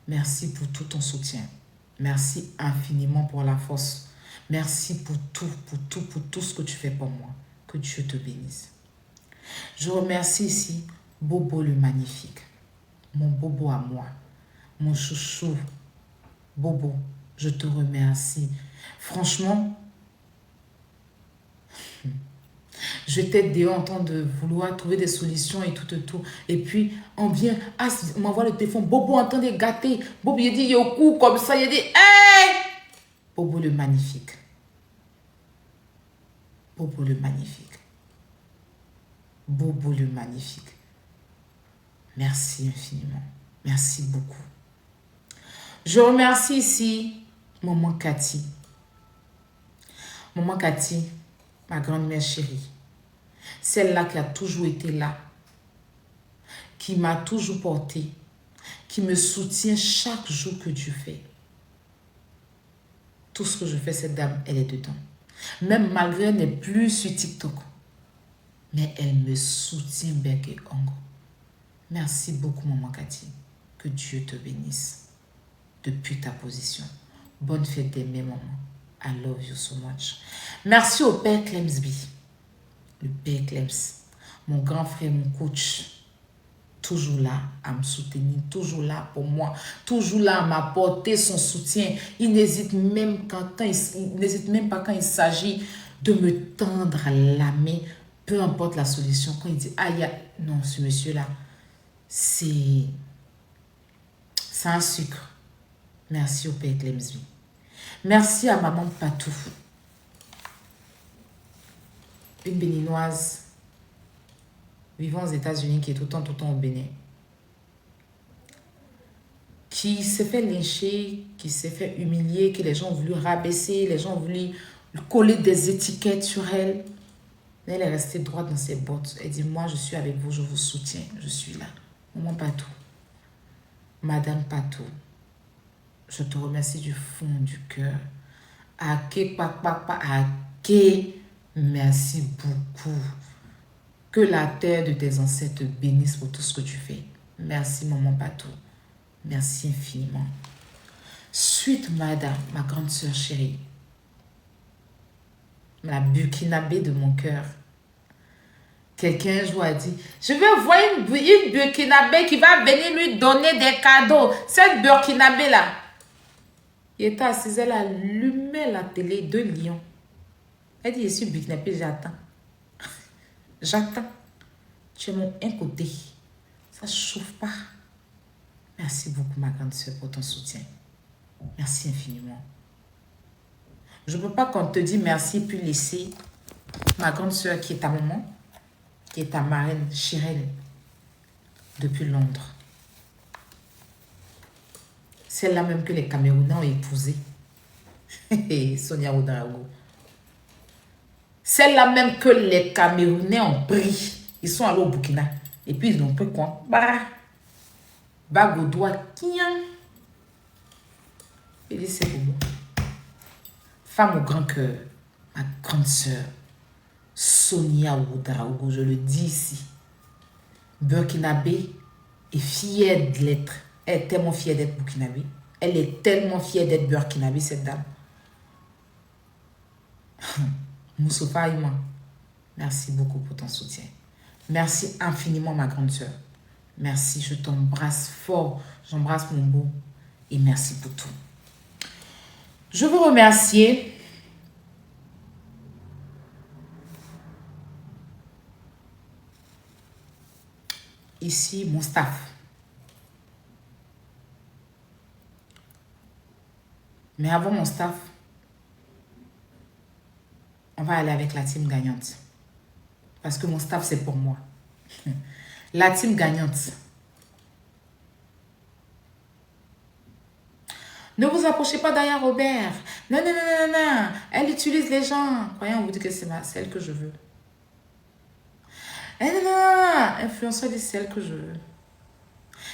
merci pour tout ton soutien. Merci infiniment pour la force. Merci pour tout ce que tu fais pour moi. Que Dieu te bénisse. Je remercie ici Bobo le magnifique. Mon Bobo à moi. Mon chouchou. Bobo, je te remercie. Franchement, je t'aide en temps de vouloir trouver des solutions et tout. Et puis, on vient, on m'envoie le téléphone. Bobo entend des gâtés. Bobo, il dit, il au cou comme ça. Il dit, hey! Bobo le magnifique. Bobo le magnifique. Bobo le magnifique. Merci infiniment. Merci beaucoup. Je remercie ici Maman Cathy. Maman Cathy, ma grand-mère chérie. Celle-là qui a toujours été là. Qui m'a toujours porté. Qui me soutient chaque jour que Dieu fait. Tout ce que je fais, cette dame, elle est dedans. Même malgré elle n'est plus sur TikTok. Mais elle me soutient bec et ongle. Merci beaucoup, Maman Cathy. Que Dieu te bénisse. Depuis ta position. Bonne fête des mères, maman. I love you so much. Merci au Père Clemsby. Le Père Clems. Mon grand frère, mon coach. Toujours là à me soutenir. Toujours là pour moi. Toujours là à m'apporter son soutien. Il n'hésite même pas quand il s'agit de me tendre la main. Peu importe la solution. Quand il dit, aïe, non, ce monsieur-là, c'est un sucre. Merci au Père Clemsby. Merci à Maman Patou. Une béninoise vivant aux États-Unis qui est tout le temps au Bénin. Qui s'est fait lyncher, qui s'est fait humilier, que les gens ont voulu rabaisser, les gens ont voulu coller des étiquettes sur elle. Mais elle est restée droite dans ses bottes. Elle dit, moi je suis avec vous, je vous soutiens, je suis là. Maman Patou. Madame Patou. Je te remercie du fond du cœur. Merci beaucoup. Que la terre de tes ancêtres te bénisse pour tout ce que tu fais. Merci, Maman Patou. Merci infiniment. Suite, madame, ma grande soeur chérie. La burkinabé de mon cœur. Quelqu'un un jour a dit, je vais voir une burkinabé qui va venir lui donner des cadeaux. Cette burkinabé là. Il était assise, elle allumait la télé, 2 lions. Elle dit, je suis burkinabé, j'attends. J'attends. Tu es mon un côté. Ça ne chauffe pas. Merci beaucoup, ma grande soeur, pour ton soutien. Merci infiniment. Je ne peux pas qu'on te dise merci puis laisser ma grande soeur qui est ta maman, qui est ta marraine, Chirelle, depuis Londres. Celle-là même que les Camerounais ont épousée. Sonia Ouedraogo. Celle-là même que les Camerounais ont pris. Ils sont allés au Burkina. Et puis ils n'ont pris quoi? Bagodoua. Il dit c'est pour moi. Femme au grand cœur. Ma grande sœur. Sonia Ouedraogo. Je le dis ici. Burkinabé est fière de l'être. Elle est tellement fière d'être burkinabé. Elle est tellement fière d'être burkinabé, cette dame. Moussofa Aïma, merci beaucoup pour ton soutien. Merci infiniment, ma grande sœur. Merci, je t'embrasse fort. J'embrasse mon beau. Et merci pour tout. Je veux remercier ici mon staff. Mais avant mon staff, on va aller avec la team gagnante. Parce que mon staff, c'est pour moi. La team gagnante. Ne vous approchez pas derrière Robert. Non. Elle utilise les gens. Croyez, on vous dit que c'est celle que je veux. Non. Influenceur dit celle que je veux.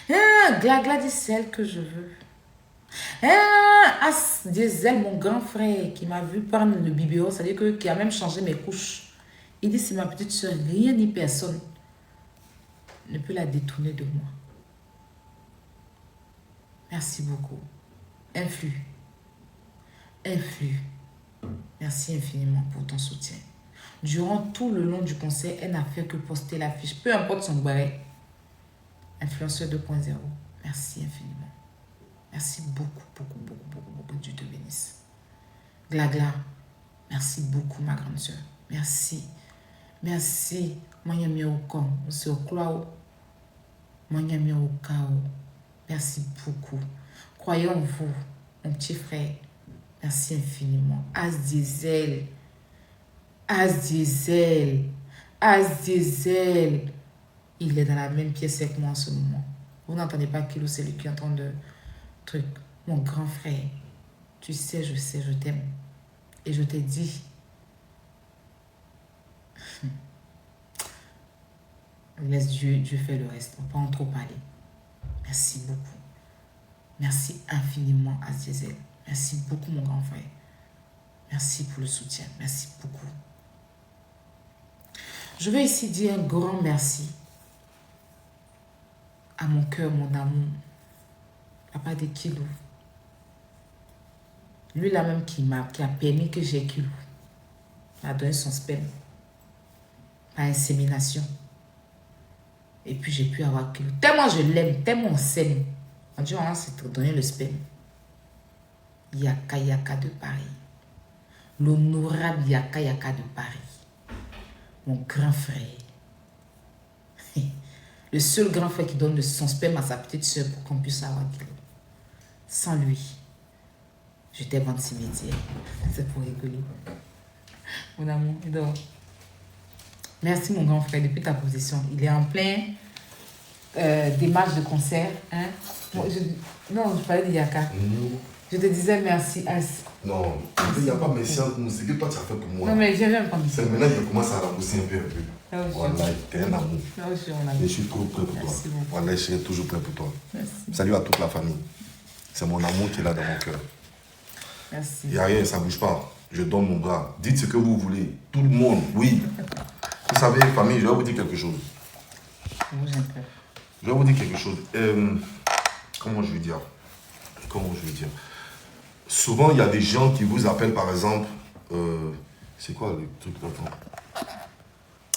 Non. Glagla dit celle que je veux. As Diesel, mon grand frère, qui m'a vu prendre le biberon, c'est-à-dire que qui a même changé mes couches. Il dit, c'est ma petite soeur, rien ni personne ne peut la détourner de moi. Merci beaucoup. Influx. Merci infiniment pour ton soutien. Durant tout le long du concert, elle n'a fait que poster l'affiche, peu importe son barret. Influenceur 2.0. Merci infiniment. Merci beaucoup. Dieu te bénisse. Glagla. Merci beaucoup, ma grande soeur. Merci. Moi, je suis au camp. Je suis au cloud. Moi, je suis au chaos. Merci beaucoup. Croyons en vous, mon petit frère. Merci infiniment. As Diesel. Il est dans la même pièce avec moi en ce moment. Vous n'entendez pas Kilo, c'est lui qui est en train de truc. Mon grand frère, tu sais, je t'aime. Et je t'ai dit, laisse Dieu faire le reste. On ne va pas en trop parler. Merci beaucoup. Merci infiniment, Azizel. Merci beaucoup, mon grand frère. Merci pour le soutien. Merci beaucoup. Je veux ici dire un grand merci à mon cœur, mon amour, papa de Kilo. Lui là même qui a permis que j'ai Kilo. Il m'a donné son sperme par insémination. Et puis j'ai pu avoir Kilo. Tellement je l'aime, tellement on s'aime. On dit, on s'est donné le sperme. Yaka de Paris. L'honorable Yaka de Paris. Mon grand frère. Le seul grand frère qui donne son sperme à sa petite soeur pour qu'on puisse avoir Kilo. Sans lui, j'étais dans le cimetière. C'est pour rigoler. Mon amour, il dort. Merci mon grand frère, depuis ta position. Il est en plein démarche de concert. Hein? Bon, non, je parlais de Yaka. Je te disais merci. Non, il n'y a pas merci entre nous. C'est que toi tu as fait pour moi. Non, mais je viens prendre. C'est maintenant que je commence à rembourser un peu. Voilà, t'es un amour. Je suis trop prêt pour toi. Voilà, je serai toujours prêt pour toi. Merci. Salut à toute la famille. C'est mon amour qui est là dans mon cœur. Merci. Il n'y a rien, ça ne bouge pas. Je donne mon bras. Dites ce que vous voulez. Tout le monde, oui. Vous savez, famille, je vais vous dire quelque chose. Je vais vous dire quelque chose. Comment je vais dire? Souvent, il y a des gens qui vous appellent, par exemple... c'est quoi le truc là-dedans?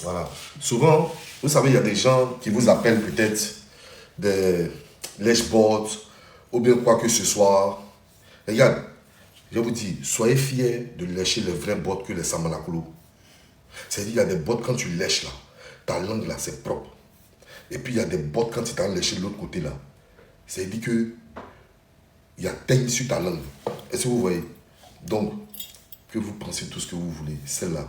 Voilà. Souvent, vous savez, il y a des gens qui vous appellent peut-être des lèche-bottes ou bien quoi que ce soit. Regarde, je vous dis, soyez fiers de lécher les vraies bottes que les samanakolo. C'est-à-dire, il y a des bottes, quand tu lèches là, ta langue là, c'est propre. Et puis, il y a des bottes, quand tu t'en léché de l'autre côté là. C'est-à-dire que il y a teigne sur ta langue. Est-ce que vous voyez? Donc, que vous pensez tout ce que vous voulez. Celle-là.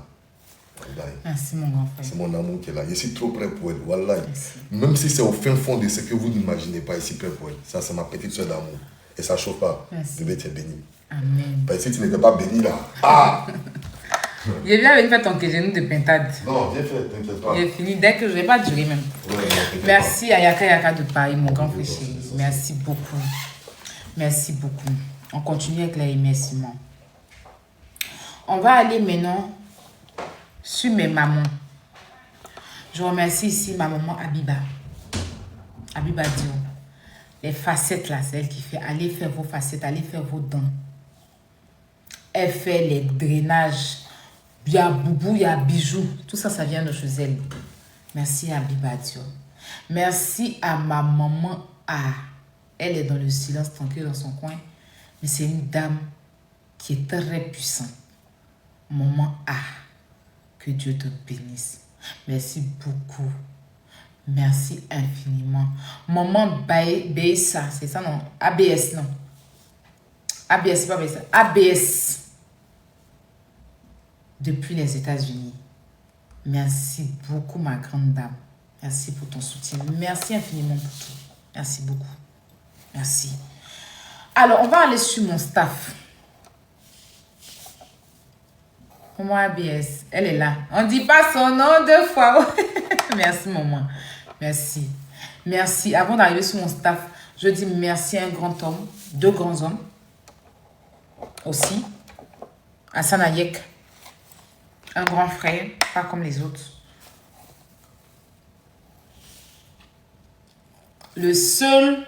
Merci mon grand frère. C'est mon amour qui est là. Je suis trop prêt pour elle. Voilà. Même si c'est au fin fond de ce que vous n'imaginez pas, je suis prêt pour elle. Ça, c'est ma petite soeur d'amour. Et ça ne chauffe pas. Bébé, tu es béni. Amen. Parce que si tu n'étais pas béni là. Ah! Je viens avec faire ton genou de pintade. Non, viens faire, t'inquiète pas. J'ai fini dès que je ne vais pas durer même. Ouais, merci à Yaka de Paris, mon grand frère chéri. Merci beaucoup. Merci beaucoup. On continue avec les remerciements. On va aller maintenant sur mes mamans. Je remercie ici ma maman Abiba. Abiba Dio. Les facettes là, c'est elle qui fait. Allez faire vos facettes, allez faire vos dents. Elle fait les drainages. Il y a boubou, il y a bijoux. Tout ça, ça vient de chez elle. Merci à Abiba Dio. Merci à ma maman A. Elle est dans le silence tranquille dans son coin. Mais c'est une dame qui est très puissante. Maman A. Que Dieu te bénisse. Merci beaucoup. Merci infiniment. Maman Baïssa, c'est ça non? ABS, non. ABS, c'est pas Baïssa. ABS. Depuis les États-Unis. Merci beaucoup, ma grande dame. Merci pour ton soutien. Merci infiniment pour tout. Merci beaucoup. Merci. Alors, on va aller sur mon staff. Maman ABS, elle est là. On ne dit pas son nom 2 fois. Merci, maman. Merci. Merci. Avant d'arriver sur mon staff, Je dis merci à un grand homme, 2 grands hommes aussi. Hassan Hayek, un grand frère, pas comme les autres. Le seul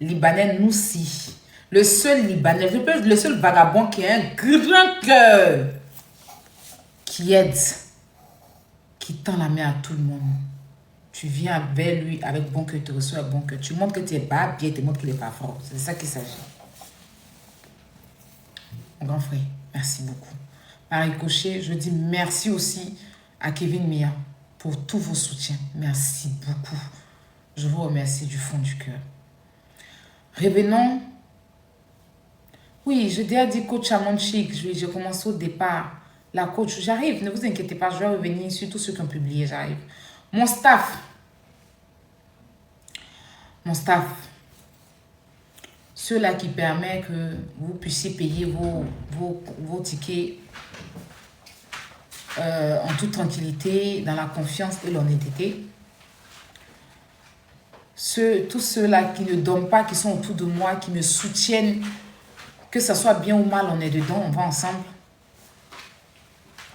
Libanais Noussi, le seul Libanais, le seul vagabond qui a un grand cœur, qui aide, qui tend la main à tout le monde. Tu viens vers lui avec bon cœur, tu reçois bon cœur. Tu montres que tu n'es pas bien, tu montres qu'il n'est pas fort. C'est ça qu'il s'agit. Mon grand frère, merci beaucoup. Marie Cochet, je dis merci aussi à Kevin Mia pour tous vos soutiens. Merci beaucoup. Je vous remercie du fond du cœur. Revenons. Oui, je déjà dit coach à mon chic. J'ai commencé au départ. La coach, j'arrive. Ne vous inquiétez pas, je vais revenir sur tous ceux qui ont publié. J'arrive. Mon staff. Ceux-là qui permettent que vous puissiez payer vos tickets en toute tranquillité, dans la confiance et l'honnêteté. Tous ceux-là qui ne dorment pas, qui sont autour de moi, qui me soutiennent, que ce soit bien ou mal, on est dedans, on va ensemble.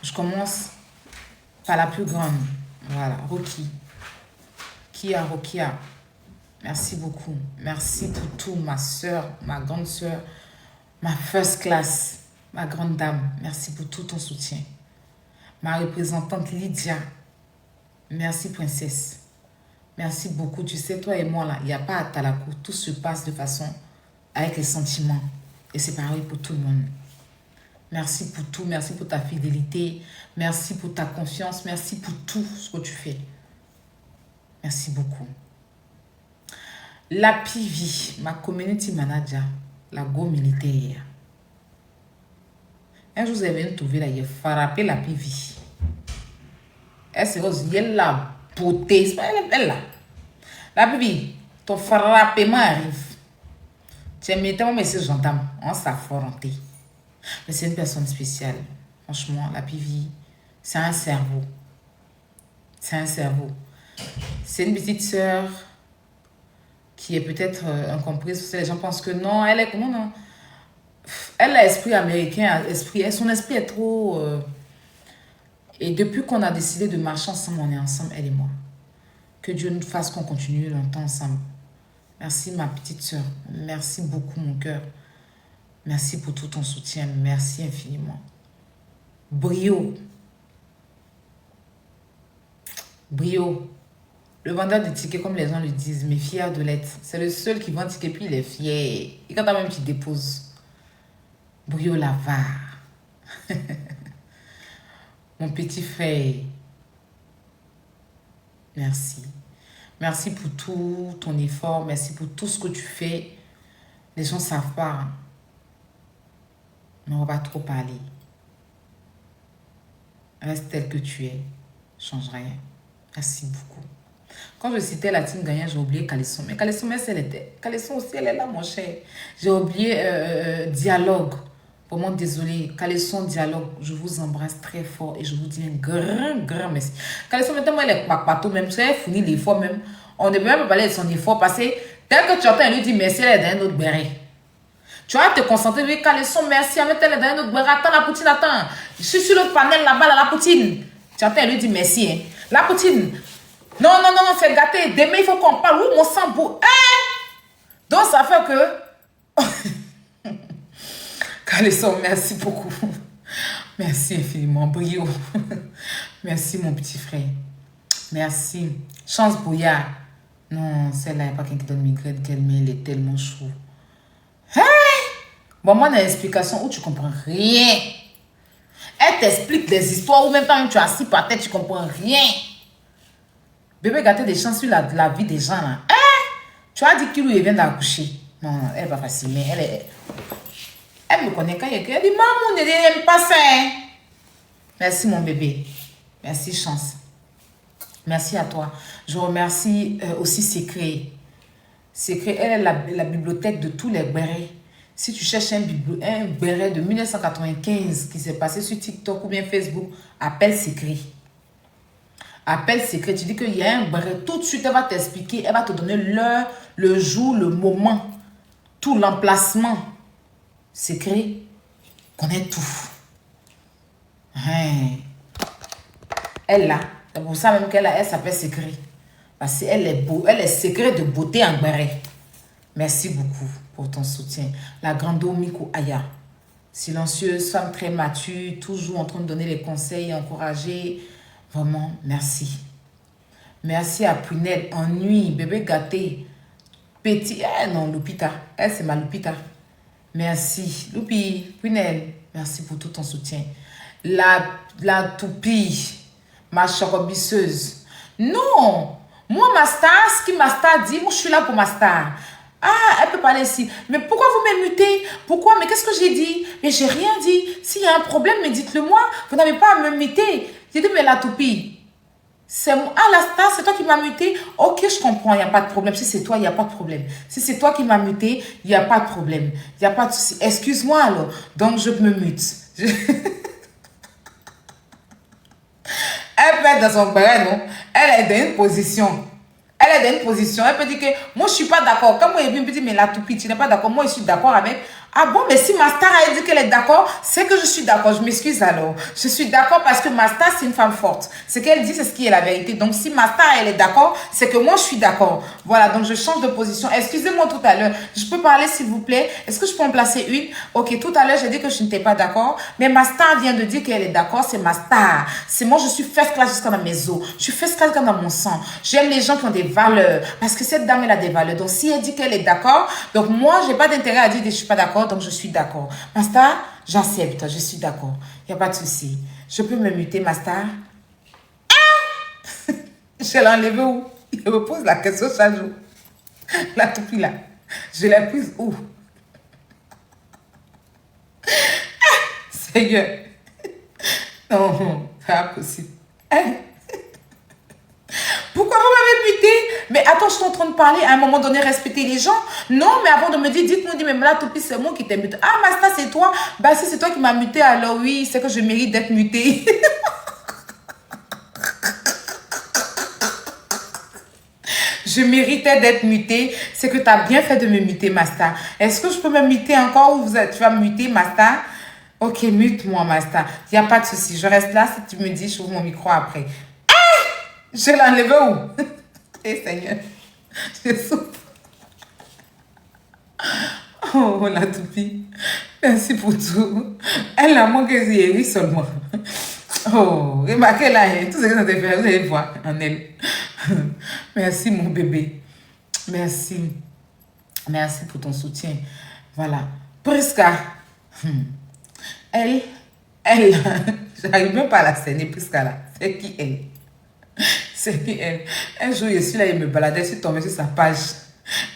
Je commence par la plus grande. Voilà, Rocky. Rokia. Merci beaucoup. Merci pour tout, ma soeur, ma grande soeur, ma first class, ma grande dame. Merci pour tout ton soutien. Ma représentante Lydia. Merci, princesse. Merci beaucoup. Tu sais, toi et moi, là, il n'y a pas à Talakou. Tout se passe de façon avec les sentiments. Et c'est pareil pour tout le monde. Merci pour tout. Merci pour ta fidélité. Merci pour ta confiance. Merci pour tout ce que tu fais. Merci beaucoup. La PV, ma community manager, la go militaire. Un jour, vous avez trouvé là, il a frappé la PV. Elle se rose, il y a la beauté. C'est pas elle là. La PV, ton frappement arrive. Tu es mettant un message gentil. On s'affronte. Mais c'est une personne spéciale. Franchement, la PV, c'est un cerveau. C'est un cerveau. C'est une petite sœur qui est peut-être incomprise. Parce que les gens pensent que non, elle est comment non? Elle a l'esprit américain, son esprit est trop... Et depuis qu'on a décidé de marcher ensemble, on est ensemble, elle et moi. Que Dieu nous fasse qu'on continue longtemps ensemble. Merci ma petite sœur. Merci beaucoup mon cœur. Merci pour tout ton soutien. Merci infiniment. Brio. Le vendeur de tickets, comme les gens le disent, mais fier de l'être. C'est le seul qui vend ticket, puis il est fier. Et quand même tu déposes. Brio Lavar. Mon petit frère. Merci. Merci pour tout ton effort. Merci pour tout ce que tu fais. Les gens ne savent pas. Mais on va trop parler. Reste tel que tu es. Change rien. Merci beaucoup. Quand je citais la team gagnante, j'ai oublié Calisson. Mais Calisson, même si elle était... Calisson aussi, elle est là, mon cher. J'ai oublié Dialogue. Vraiment désolé. Calisson, Dialogue, je vous embrasse très fort et je vous dis un grand merci. Calisson, maintenant, elle est partout, même si elle finit l'effort, même. On ne peut même pas parler de son effort parce que dès que tu entends, elle lui dit merci, elle est dans un autre béret. Tu vas te concentrer, lui, Calisson, merci, elle est dans un autre béret. Attends, la poutine, attends. Je suis sur le panel là-bas, là, la poutine. Tu entends, elle lui dit merci, hein. La poutine. Non, c'est gâté. Demain, il faut qu'on parle. Oui, mon sang beau. Donc, ça fait que... Calisson, merci beaucoup. Merci infiniment. Brio. Merci, mon petit frère. Merci. Chance Bouillard. Non, celle-là, il n'y a pas quelqu'un qui donne migraine, mais elle est tellement chou. Bon, moi, on a une explication où tu comprends rien. Elle t'explique des histoires où même quand tu es assis par terre, tu comprends rien. Bébé gâté des chances sur la vie des gens là. Tu as dit qu'il lui vient d'accoucher. Non, elle n'est pas facile, mais elle me connaît quand il y a que. Elle dit, maman, ne n'aime pas ça. Merci mon bébé. Merci Chance. Merci à toi. Je remercie aussi Secret. Secret, elle est la bibliothèque de tous les bérets. Si tu cherches un béret de 1995 qui s'est passé sur TikTok ou bien Facebook, appelle Secret. Appel secret, tu dis qu'il y a un bref. Tout de suite, elle va t'expliquer, elle va te donner l'heure, le jour, le moment, tout l'emplacement. Secret, connaît tout. Hein. Elle là, c'est pour ça même elle s'appelle secret. Parce qu'elle est beau, elle est secret de beauté en béret. Merci beaucoup pour ton soutien. La grande Omiko Aya. Silencieuse, femme très mature, toujours en train de donner les conseils, encourager. Vraiment, merci. Merci à Prunelle, ennui, bébé gâté. Petit, non, Lupita. Elle, c'est ma Lupita. Merci. Loupi, Prunelle, merci pour tout ton soutien. La toupie, ma chorobisseuse. Non, moi, ma star, ce qui ma star dit, moi, je suis là pour ma star. Ah, elle peut parler ici. Mais pourquoi vous m'imutez? Pourquoi? Mais qu'est-ce que j'ai dit? Mais j'ai rien dit. S'il y a un problème, mais dites-le moi. Vous n'avez pas à me muter. J'ai dit, mais la toupie, c'est moi. Ah, la star, c'est toi qui m'as muté. Ok, je comprends, il n'y a pas de problème. Si c'est toi, il n'y a pas de problème. Si c'est toi qui m'as muté, il n'y a pas de problème. Il n'y a pas de souci. Excuse-moi alors. Donc, je me mute. Elle peut être dans son béret, non? Elle est dans une position. Elle est dans une position. Elle peut dire que moi, je ne suis pas d'accord. Quand moi, il me dit, mais la toupie, tu n'es pas d'accord. Moi, je suis d'accord avec. Ah bon, mais si ma star a dit qu'elle est d'accord, c'est que je suis d'accord. Je m'excuse alors. Je suis d'accord parce que ma star, c'est une femme forte. Ce qu'elle dit, c'est ce qui est la vérité. Donc, si ma star, elle est d'accord, c'est que moi, je suis d'accord. Voilà, donc je change de position. Excusez-moi tout à l'heure. Je peux parler, s'il vous plaît? Est-ce que je peux en placer une? Ok, tout à l'heure, j'ai dit que je n'étais pas d'accord. Mais ma star vient de dire qu'elle est d'accord. C'est ma star. C'est moi, je suis first class jusqu'à dans mes os. Je suis first class jusqu'à dans mon sang. J'aime les gens qui ont des valeurs. Parce que cette dame, elle a des valeurs. Donc, si elle dit qu'elle est d'accord, donc moi, j'ai pas d'intérêt à dire que je suis pas d'accord. Donc, je suis d'accord. Ma star, j'accepte. Je suis d'accord. Il n'y a pas de souci. Je peux me muter, ma star? Ah! Je l'ai enlevée où? Il me pose la question chaque jour. La toupie là. Je l'ai prise où? Ah! Seigneur. Non, c'est impossible. Hein? Pourquoi vous m'avez muté? Mais attends, je suis en train de parler. À un moment donné, respecter les gens. Non, mais avant de me dire, dites-moi, mais la toupie, c'est moi qui t'ai muté. Ah, Masta, c'est toi. Bah, si c'est toi qui m'as muté, alors oui, c'est que je mérite d'être muté. Je méritais d'être muté. C'est que tu as bien fait de me muter, Masta. Est-ce que je peux me muter encore ou tu vas me muter, Masta? Ok, mute-moi, Masta. Il n'y a pas de souci. Je reste là. Si tu me dis, je ouvre mon micro après. Je l'ai enlevé où? Eh Seigneur, je souffre. Oh, la toupie. Merci pour tout. Elle a manqué Zéry seulement. Oh, remarquez là, tout ce que ça te fait, vous allez voir en elle. Merci mon bébé. Merci. Merci pour ton soutien. Voilà. Prisca. Elle, j'arrive même pas à la scène, Prisca là. C'est qui elle? C'est qui elle? Un jour, je suis là, il me baladait, je suis tombée sur sa page.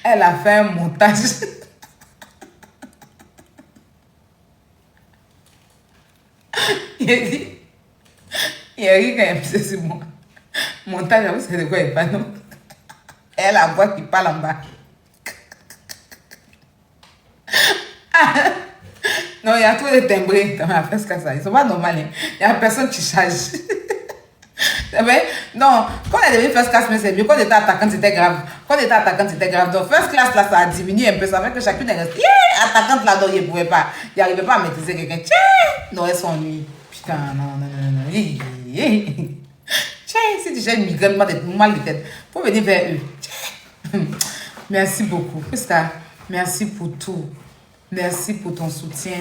Elle a fait un montage. Il a dit quand il me sur moi. Montage, vous savez de quoi il parle, non? Elle a la voix qui parle en bas. Non, il y a trop de timbrés dans ma fesse comme ça. Ils sont pas normaux. Il y a personne qui charge. Non, quand on est devenu first class, c'est mieux. Quand on était attaquant, c'était grave. Donc, first class, là, ça a diminué un peu. Ça fait que chacune est restée attaquante là, donc il ne pouvait pas. Il n'arrivait pas à maîtriser quelqu'un. Non, elle s'ennuie. Putain, non. Tiens, si tu gères une migraine, mal de tête, faut venir vers eux. Merci beaucoup. Prisca, merci pour tout. Merci pour ton soutien.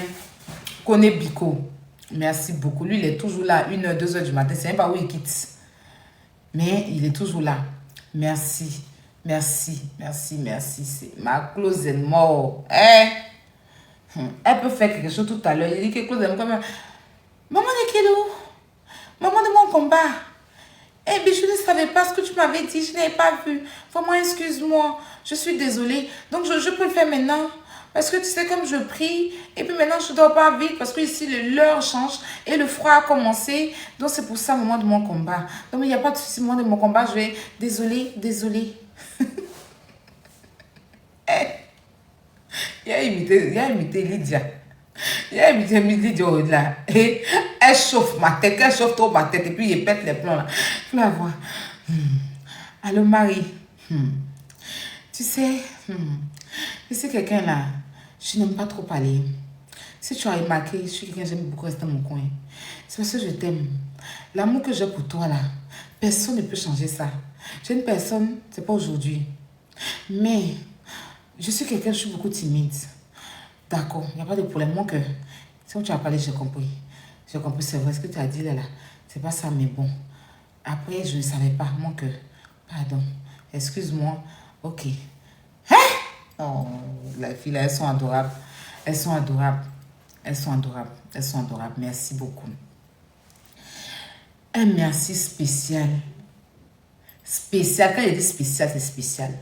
Connais Biko. Merci beaucoup. Lui, il est toujours là, 1h, 2h du matin. C'est même pas où il quitte. Mais il est toujours là. Merci. C'est ma Close est mort. Elle peut faire quelque chose tout à l'heure. Il dit que Close est comme... Maman de Kédou. Maman de mon combat. Eh bien, je ne savais pas ce que tu m'avais dit. Je n'avais pas vu. Vraiment, excuse-moi. Je suis désolée. Donc, je peux le faire maintenant. Parce que tu sais, comme je prie, et puis maintenant je ne dors pas vite parce que ici l'heure change et le froid a commencé. Donc c'est pour ça, moment de mon combat. Donc il n'y a pas de souci, moment de mon combat, je vais... Désolée. Il a imité Lydia. Il a imité Lydia au-delà. Et Elle chauffe ma tête, elle chauffe trop ma tête et puis il pète les plombs là. Tu la vois. Allô Marie. Tu sais, je sais quelqu'un là, je n'aime pas trop parler. Si tu as remarqué, je suis quelqu'un, j'aime beaucoup rester dans mon coin. C'est parce que je t'aime. L'amour que j'ai pour toi là, personne ne peut changer ça. J'ai une personne, c'est pas aujourd'hui. Mais je suis quelqu'un, je suis beaucoup timide. D'accord, il n'y a pas de problème. Mon cœur, si tu as parlé, j'ai compris. J'ai compris, c'est vrai ce que tu as dit là. C'est pas ça, mais bon. Après, je ne savais pas, mon cœur. Pardon. Excuse-moi. Ok. Hein? Oh, les filles, là, elles sont adorables. Elles sont adorables. Elles sont adorables. Elles sont adorables. Merci beaucoup. Un merci spécial. Spécial. Quand il dit spécial, c'est spécial.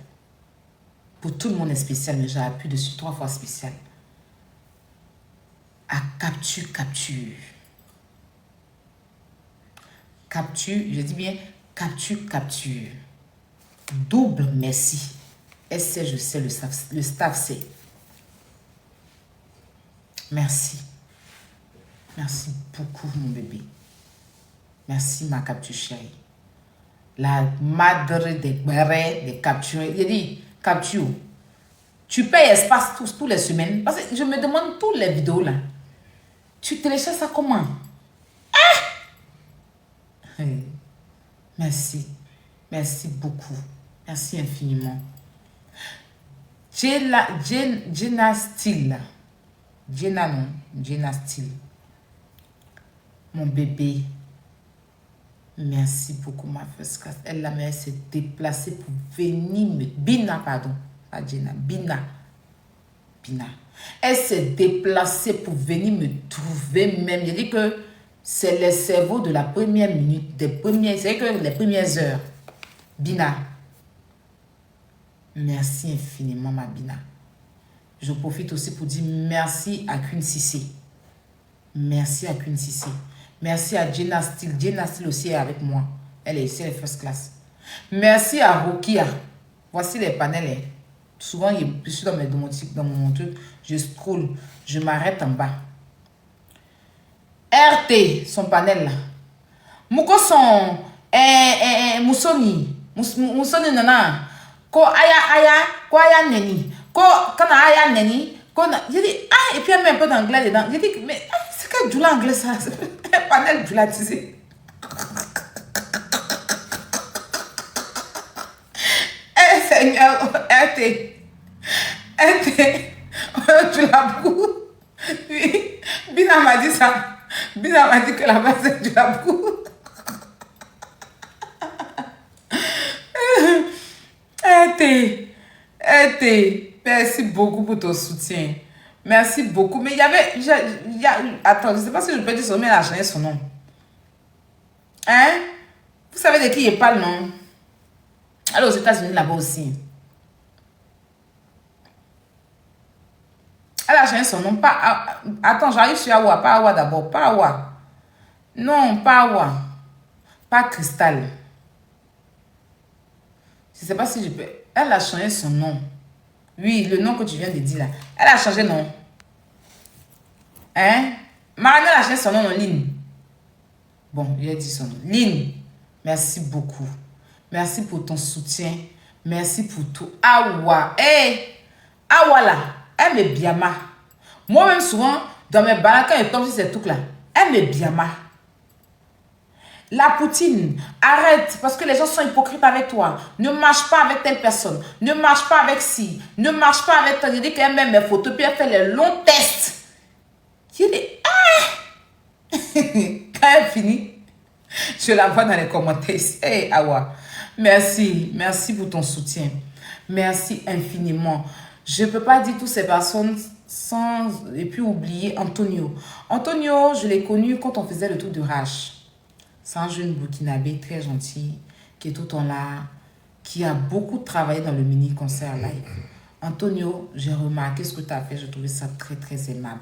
Pour tout le monde est spécial, mais j'ai appuyé dessus 3 fois spécial. À Capture. Capture, je dis bien Capture. Double merci. Elle sait, je sais, le staff sait. Merci. Merci beaucoup, mon bébé. Merci, ma Capture chérie. La madre des bérets, des captures. Il dit, Capture, tu payes espace tous les semaines. Parce que je me demande toutes les vidéos là. Tu télécharges ça comment? Merci. Merci beaucoup. Merci infiniment. Jenna Steele. Jenna non. Jenna Steele. Mon bébé. Merci beaucoup, ma first class. Elle s'est déplacée pour venir me... Bina, pardon. Pas Jenna. Bina. Elle s'est déplacée pour venir me trouver même. Je dis que c'est le cerveau de la première minute, c'est que les premières heures. Bina. Merci infiniment, ma Bina. Je profite aussi pour dire merci à Queen Cissé. Merci à Queen Cissé. Merci à Jenna Steele. Jenna Steele aussi est avec moi. Elle est ici, elle est first class. Merci à Rokia. Voici les panels. Souvent, je suis dans mon truc. Je scroll. Je m'arrête en bas. RT, son panel là. Mouko son Moussoni. Moussoni nana. Ko aya neni. Ko kana aya neni. J'ai dit, et puis elle met un peu d'anglais dedans. J'ai dit, mais c'est quel doula anglais ça? C'est un panel doula, tu sais. Eh Seigneur, RT, tu l'as beaucoup. Oui, Bina m'a dit ça. Bina m'a dit que la base c'est du labou. Merci beaucoup pour ton soutien. Merci beaucoup. Mais il y avait... attends, je ne sais pas si je peux dire son nom, mais elle a changé son nom. Hein? Vous savez de qui il parle, non? Elle est aux États-Unis là-bas aussi. Elle a changé son nom. Pas... Attends, j'arrive sur Awa. Pas Awa d'abord. Pas Awa. Non, pas Awa. Pas Cristal. Je ne sais pas si je peux... Elle a changé son nom. Oui, le nom que tu viens de dire là. Elle a changé non. Hein? Marianne a changé son nom en ligne. Bon, il a dit son nom. Lynn, merci beaucoup. Merci pour ton soutien. Merci pour tout. Awa. Awa là, elle me biama. Moi-même souvent, dans mes balades, quand elle tombe sur ces trucs là, elle me biama. La poutine, arrête, parce que les gens sont hypocrites avec toi. Ne marche pas avec telle personne. Ne marche pas avec ci. Ne marche pas avec toi. Je dis qu'elle met mes photos, puis elle fait les longs tests. Je dis, quand elle finit, je la vois dans les commentaires. Hey, Awa, merci. Merci pour ton soutien. Merci infiniment. Je ne peux pas dire toutes ces personnes sans... Et puis oublier Antonio. Antonio, je l'ai connu quand on faisait le tour de Rache. C'est un jeune burkinabé très gentil, qui est tout le temps là, qui a beaucoup travaillé dans le mini-concert live. Antonio, j'ai remarqué ce que tu as fait, j'ai trouvé ça très très aimable.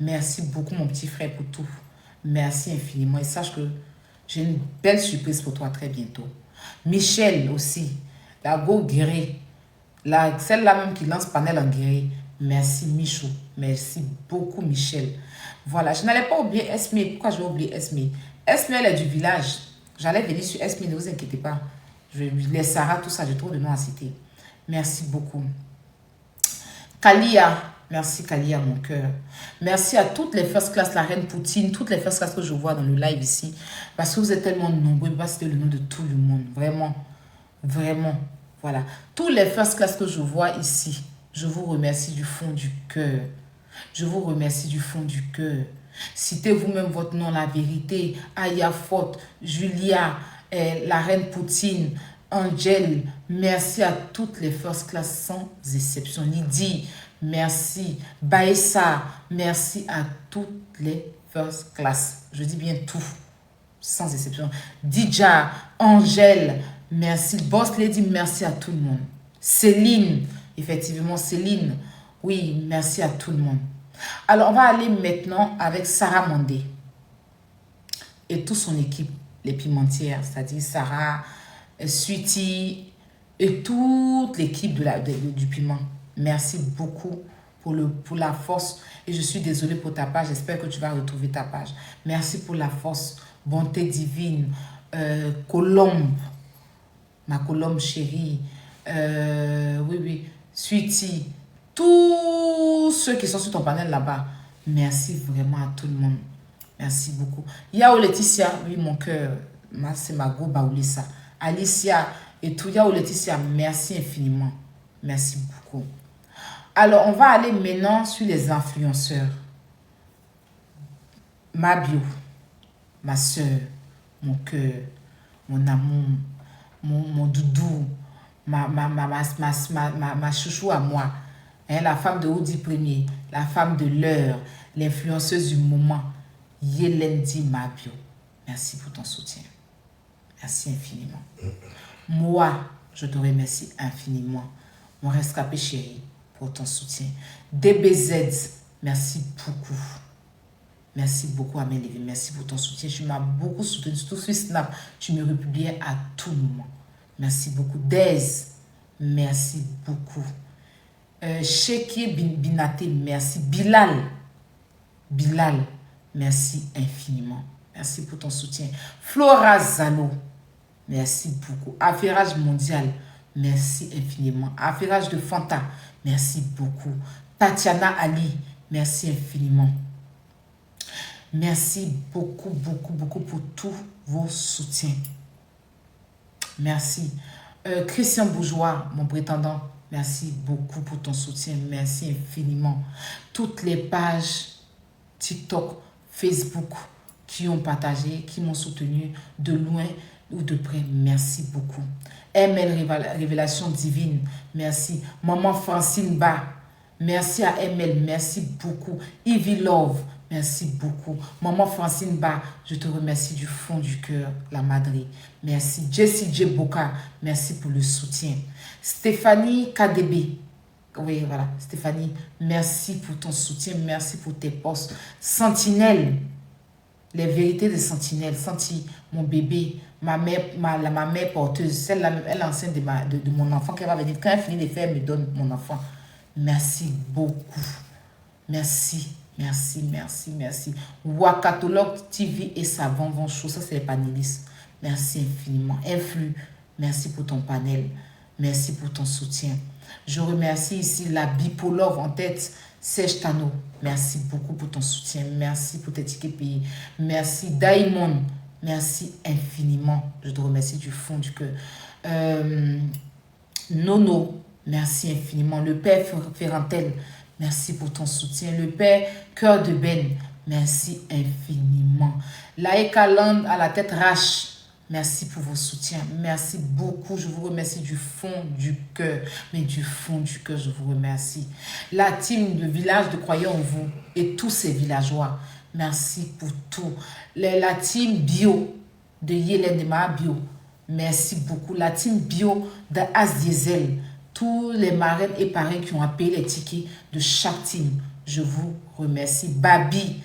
Merci beaucoup mon petit frère pour tout. Merci infiniment et sache que j'ai une belle surprise pour toi très bientôt. Michel aussi, la go guérie, celle-là même qui lance panel en guérie. Merci Michou. Merci beaucoup Michel. Voilà, je n'allais pas oublier Esme. Pourquoi je vais oublier Esme? Esme, elle est du village. J'allais venir sur Esme, ne vous inquiétez pas. Les Sarah, tout ça, j'ai trop de noms à citer. Merci beaucoup. Kalia, merci Kalia, mon cœur. Merci à toutes les first class, la reine Poutine, toutes les first class que je vois dans le live ici. Parce que vous êtes tellement nombreux, je vais citer le nom de tout le monde. Vraiment, vraiment, voilà. Tous les first class que je vois ici, je vous remercie du fond du cœur. Je vous remercie du fond du cœur. Citez vous-même votre nom, la vérité. Aya Fort, Julia, la reine Poutine, Angel, merci à toutes les first class sans exception. Lydie, merci. Baïssa, merci à toutes les first class. Je dis bien tout, sans exception. Dija, Angèle, merci. Boss Lady, merci à tout le monde. Céline, effectivement, Céline, oui, merci à tout le monde. Alors, on va aller maintenant avec Sarah Mandé et toute son équipe, les pimentières, c'est-à-dire Sarah, Sweetie et toute l'équipe du piment. Merci beaucoup pour la force. Et je suis désolée pour ta page. J'espère que tu vas retrouver ta page. Merci pour la force, bonté divine, Colombe, ma Colombe chérie. Oui, Sweetie. Tous ceux qui sont sur ton panel là-bas. Merci vraiment à tout le monde. Merci beaucoup. Yao Laetitia, oui, mon cœur. C'est ma go Baoulissa. Alicia et tout. Yao Laetitia, merci infiniment. Merci beaucoup. Alors, on va aller maintenant sur les influenceurs. Ma bio, ma soeur, mon cœur, mon amour, mon doudou, ma chouchou à moi. Hein, la femme de Audi Premier, la femme de l'heure, l'influenceuse du moment, Yelendi Mabio. Merci pour ton soutien. Merci infiniment. Moi, je te remercie infiniment. Mon rescapé chéri, pour ton soutien. DBZ, merci beaucoup. Merci beaucoup, Amélie Lévy. Merci pour ton soutien. Tu m'as beaucoup soutenu, surtout sur Snap. Tu me republiais à tout moment. Merci beaucoup. Dez, merci beaucoup. Cheikh Binaté, merci. Bilal, merci infiniment. Merci pour ton soutien. Flora Zano, merci beaucoup. Affairage mondial, merci infiniment. Affairage de Fanta, merci beaucoup. Tatiana Ali, merci infiniment. Merci beaucoup pour tous vos soutiens. Merci. Christian Bourgeois, mon prétendant, merci beaucoup pour ton soutien. Merci infiniment. Toutes les pages TikTok, Facebook qui ont partagé, qui m'ont soutenu de loin ou de près, merci beaucoup. ML Révélation Divine, merci. Maman Francine Ba, merci à ML, merci beaucoup. Ivy Love, merci beaucoup. Maman Francine Ba, je te remercie du fond du cœur, la madrée. Merci. Jessie J. Boka, merci pour le soutien. Stéphanie KDB, oui, voilà, Stéphanie, merci pour ton soutien, merci pour tes posts. Sentinelle, les vérités de Sentinelle, Senti, mon bébé, ma mère porteuse, celle-là, elle est enceinte de mon enfant qui va venir. Quand elle finit de faire, elle me donne mon enfant. Merci beaucoup. Merci. Wakatologue TV et Savon Von Chaud, ça c'est les panélistes. Merci infiniment. Influx, merci pour ton panel. Merci pour ton soutien. Je remercie ici la Bipolove en tête, Serge Tano. Merci beaucoup pour ton soutien. Merci pour tes tickets payés. Merci Daimon. Merci infiniment. Je te remercie du fond du cœur. Nono, merci infiniment. Le père Ferrantel, merci pour ton soutien. Le père Cœur de Ben, merci infiniment. Laïka Land à la tête rache, merci pour vos soutiens. Merci beaucoup. Je vous remercie du fond du cœur. Mais du fond du cœur, je vous remercie. La team de village de Croyants en vous et tous ces villageois, merci pour tout. La team bio de Yélène de Ma Bio, merci beaucoup. La team bio de As Diesel, tous les marraines et parrains qui ont payé les tickets de chaque team, je vous remercie. Babi,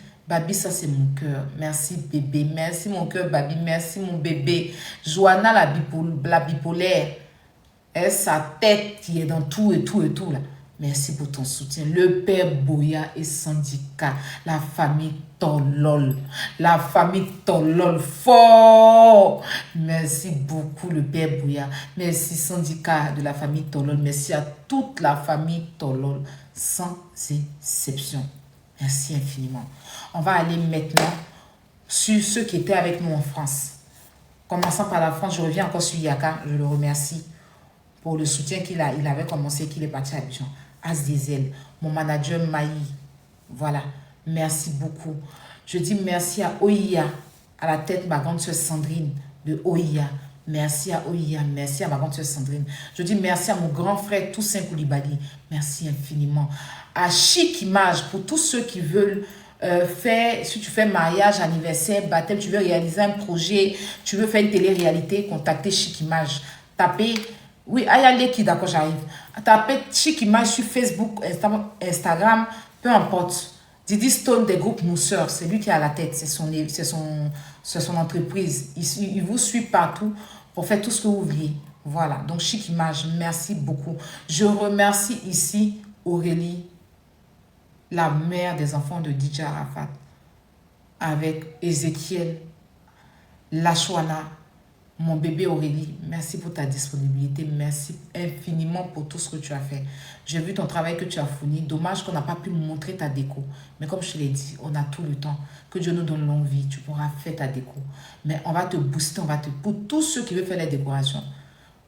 ça c'est mon cœur. Merci bébé, merci mon cœur Babi, merci mon bébé. Joanna la bipolaire, sa tête qui est dans tout et tout là. Merci pour ton soutien. Le père Boya et syndicat, la famille Tolol. La famille Tolol, fort. Merci beaucoup, le père Boya. Merci, syndicat de la famille Tolol. Merci à toute la famille Tolol, sans exception. Merci infiniment. On va aller maintenant sur ceux qui étaient avec nous en France. Commençant par la France, je reviens encore sur Yaka. Je le remercie pour le soutien qu'il avait commencé, qu'il est parti à Abidjan. As Diesel, mon manager Maï. Voilà, merci beaucoup. Je dis merci à OIA, à la tête ma grande soeur Sandrine de OIA. Merci à OIA, merci à ma grande soeur Sandrine. Je dis merci à mon grand frère Toussaint Koulibaly. Merci infiniment. À Chic Image, pour tous ceux qui veulent faire, si tu fais mariage, anniversaire, baptême, tu veux réaliser un projet, tu veux faire une télé-réalité, contactez Chic Image. Tapez, oui, Ayale qui, d'accord, j'arrive. Tapez Chic Image sur Facebook, Instagram, peu importe. Didi Stone des groupes Mousseurs, c'est lui qui est à la tête, c'est son entreprise. Il vous suit partout pour faire tout ce que vous voulez. Voilà, donc Chic Image, merci beaucoup. Je remercie ici Aurélie, la mère des enfants de DJ Arafat, avec Ézéchiel, Lachouana, mon bébé Aurélie. Merci pour ta disponibilité, merci infiniment pour tout ce que tu as fait. J'ai vu ton travail que tu as fourni. Dommage qu'on n'a pas pu montrer ta déco. Mais comme je te l'ai dit, on a tout le temps. Que Dieu nous donne longue vie. Tu pourras faire ta déco. Mais on va te booster, pour tous ceux qui veulent faire les décorations.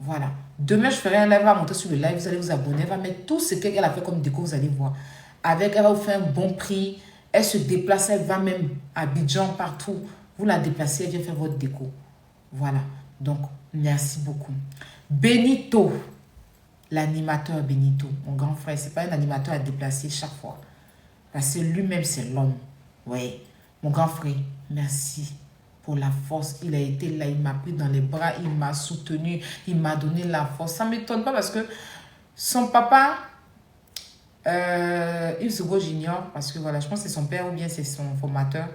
Voilà. Demain, je ferai un live, elle va monter sur le live, vous allez vous abonner. Elle va mettre tout ce qu'elle a fait comme déco, vous allez voir. Elle va vous faire un bon prix. Elle se déplace, elle va même à Abidjan, partout. Vous la déplacez, elle vient faire votre déco. Voilà. Donc, merci beaucoup. Benito, l'animateur Benito, mon grand frère, c'est pas un animateur à déplacer chaque fois. Parce que lui-même, c'est l'homme. Oui. Mon grand frère, merci pour la force. Il a été là, il m'a pris dans les bras, il m'a soutenu, il m'a donné la force. Ça ne m'étonne pas parce que son papa, Yves Zobo j'ignore, parce que voilà, je pense que c'est son père ou bien c'est son formateur.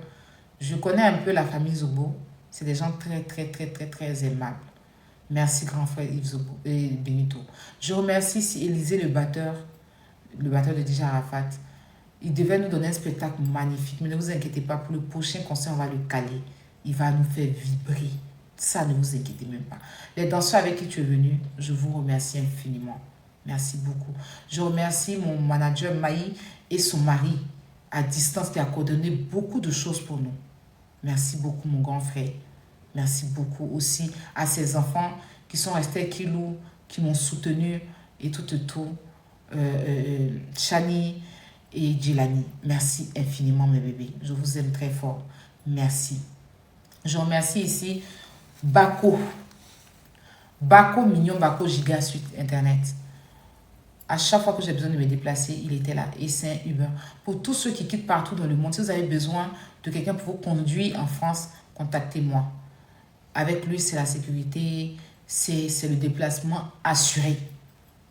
Je connais un peu la famille Zobo. C'est des gens très aimables. Merci, grand frère Yves Zobo et Benito. Je remercie Élisée, le batteur de DJ Arafat. Il devait nous donner un spectacle magnifique. Mais ne vous inquiétez pas, pour le prochain concert, on va le caler. Il va nous faire vibrer. Ça, ne vous inquiétez même pas. Les danseurs avec qui tu es venu, je vous remercie infiniment. Merci beaucoup. Je remercie mon manager Maï et son mari à distance qui a coordonné beaucoup de choses pour nous. Merci beaucoup, mon grand frère. Merci beaucoup aussi à ses enfants qui sont restés à Kilou, qui m'ont soutenu et tout. Chani et Djilani. Merci infiniment, mes bébés. Je vous aime très fort. Merci. Je remercie ici Bako. Bako Mignon, Bako Giga Suite Internet. À chaque fois que j'ai besoin de me déplacer, il était là. Et c'est un Uber. Pour tous ceux qui quittent partout dans le monde, si vous avez besoin de quelqu'un pour vous conduire en France, contactez-moi. Avec lui, c'est la sécurité, c'est le déplacement assuré.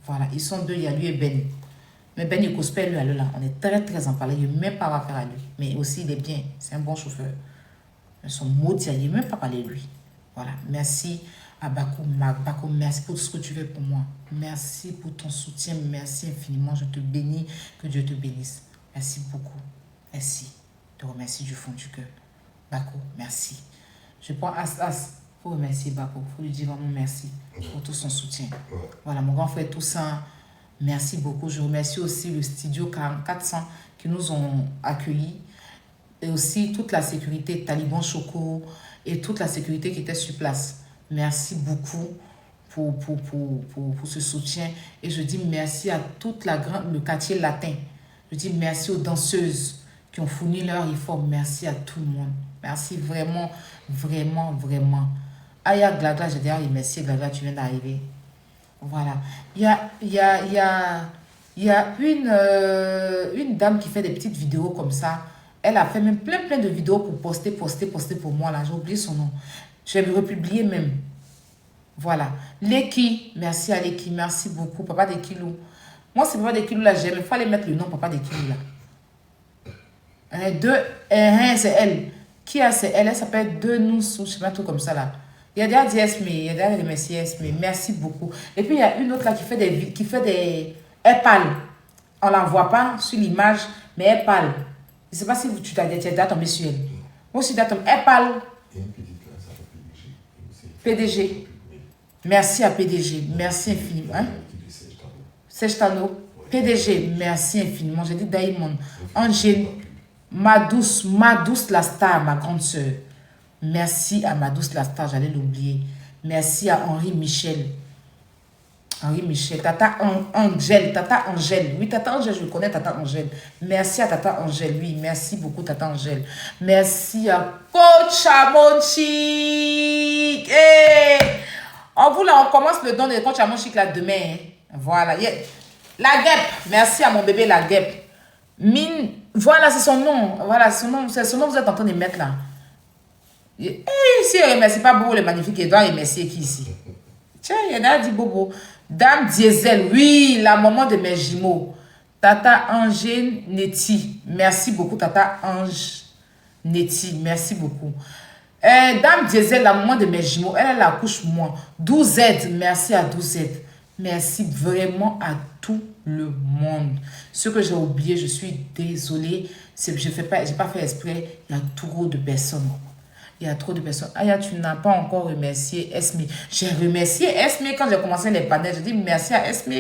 Voilà, ils sont deux, il y a lui et Ben. Mais Ben, il cause pas lui à là. On est très en parler. Il n'est même pas à faire à lui. Mais aussi, il est bien. C'est un bon chauffeur. Ils sont maudits, il n'est même pas parler de lui. Voilà, merci à Bako, Bako, merci pour tout ce que tu fais pour moi. Merci pour ton soutien. Merci infiniment. Je te bénis. Que Dieu te bénisse. Merci beaucoup. Merci. Je te remercie du fond du cœur. Bako, merci. Je prends As pour remercier Bako. Il faut lui dire vraiment merci pour tout son soutien. Voilà, mon grand frère Toussaint, merci beaucoup. Je remercie aussi le studio 400 qui nous ont accueillis. Et aussi toute la sécurité, Taliban Choco et toute la sécurité qui était sur place. Merci beaucoup pour ce soutien. Et je dis merci à toute le quartier latin. Je dis merci aux danseuses qui ont fourni leur effort. Merci à tout le monde. Merci vraiment. Aya Glagla, j'ai déjà remercié Glagla, tu viens d'arriver. Voilà. Il y a une dame qui fait des petites vidéos comme ça. Elle a fait même plein de vidéos pour poster pour moi. Là, j'ai oublié son nom. Je vais le republier même. Voilà. Leki, merci à Leki, merci beaucoup. Papa des kilos. Moi, c'est Papa des kilos là, j'aime. Il fallait mettre le nom Papa des kilos là. C'est elle. Qui a c'est elle? Elle s'appelle Denoussou, je sais pas tout comme ça là. Il y a déjà dit Esme, il y a déjà remercié Esme. Merci beaucoup. Et puis il y a une autre là qui fait des. Elle parle. On ne la voit pas sur l'image, mais elle parle. Je ne sais pas si tu t'as déjà tombé sur elle. Moi aussi, elle parle. Il y a une petite là, ça s'appelle PDG. Merci à PDG. Merci infiniment. Hein? Serge Tano. PDG, merci infiniment. J'ai dit Daïmon. Angèle, ma douce la star, ma grande soeur. Merci à ma douce la star, j'allais l'oublier. Merci à Henri Michel. Henri Michel, Tata Angèle, oui, Tata Angèle, je connais Tata Angèle. Merci à Tata Angèle, oui, merci beaucoup Tata Angèle. Merci à Coach Amonchik. Hey! On commence le don de Coach Amonchik là demain. Hein? Voilà, yeah. La guêpe, merci à mon bébé la guêpe. Mine, voilà, c'est son nom. Voilà, c'est son nom que vous êtes en train de mettre là. Et si il remercie pas Bobo le magnifique, il doit remercier qui ici? Tiens, il y en a dit Bobo. Dame Diesel, oui, la maman de mes jumeaux. Tata Ange Neti. Merci beaucoup, Tata Ange Neti. Merci beaucoup. Dame Diesel, la maman de mes jumeaux, elle accouche moi. 12Z, merci à 12Z. Merci vraiment à tout le monde. Ce que j'ai oublié, je suis désolée. Je n'ai pas fait exprès. Il y a trop de personnes. Il y a trop de personnes. Aya, tu n'as pas encore remercié Esme. J'ai remercié Esme quand j'ai commencé les panels. Je dis merci à Esme.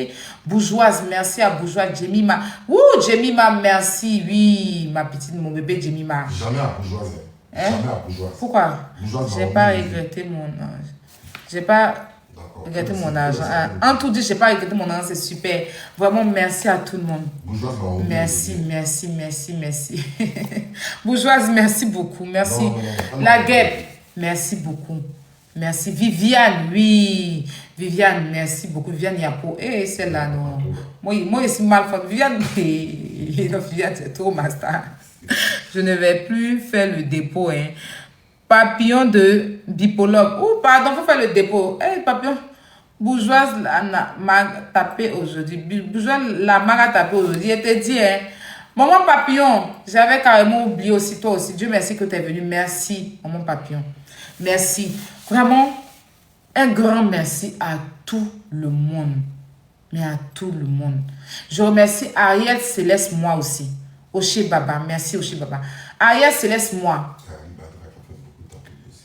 Bourgeoise, merci à Bourgeoise. Jemima. Ouh, Jemima, merci. Oui, ma petite, mon bébé Jemima. Jamais à Bourgeoise. Hein? Jamais à Bourgeoise. Pourquoi? Bourgeoise, j'ai pas regretté mon âge. J'ai pas regretté mon argent. En tout dit, j'ai pas regretté mon argent, c'est super. Vraiment, merci à tout le monde. Bourgeoise, merci. Bourgeoise, merci beaucoup. Merci. La guêpe, merci beaucoup. Merci. Viviane, oui. Viviane, merci beaucoup. Viviane Yapo. Celle-là, non. Moi, je suis mal faite. Viviane, Viviane, c'est trop ma star. Je ne vais plus faire le dépôt, hein. Papillon de bipologue. Oh, pardon, faut faire le dépôt. Papillon. Bourgeoise m'a tapé aujourd'hui. Bourgeoise m'a tapé aujourd'hui. Elle te dit, hein. Maman Papillon, j'avais carrément oublié aussi, toi aussi. Dieu merci que tu es venu. Merci, Maman Papillon. Merci. Vraiment, un grand merci à tout le monde. Mais à tout le monde. Je remercie Ariel Céleste, moi aussi. Oché Baba, merci Oché Baba. Ariel Céleste, moi.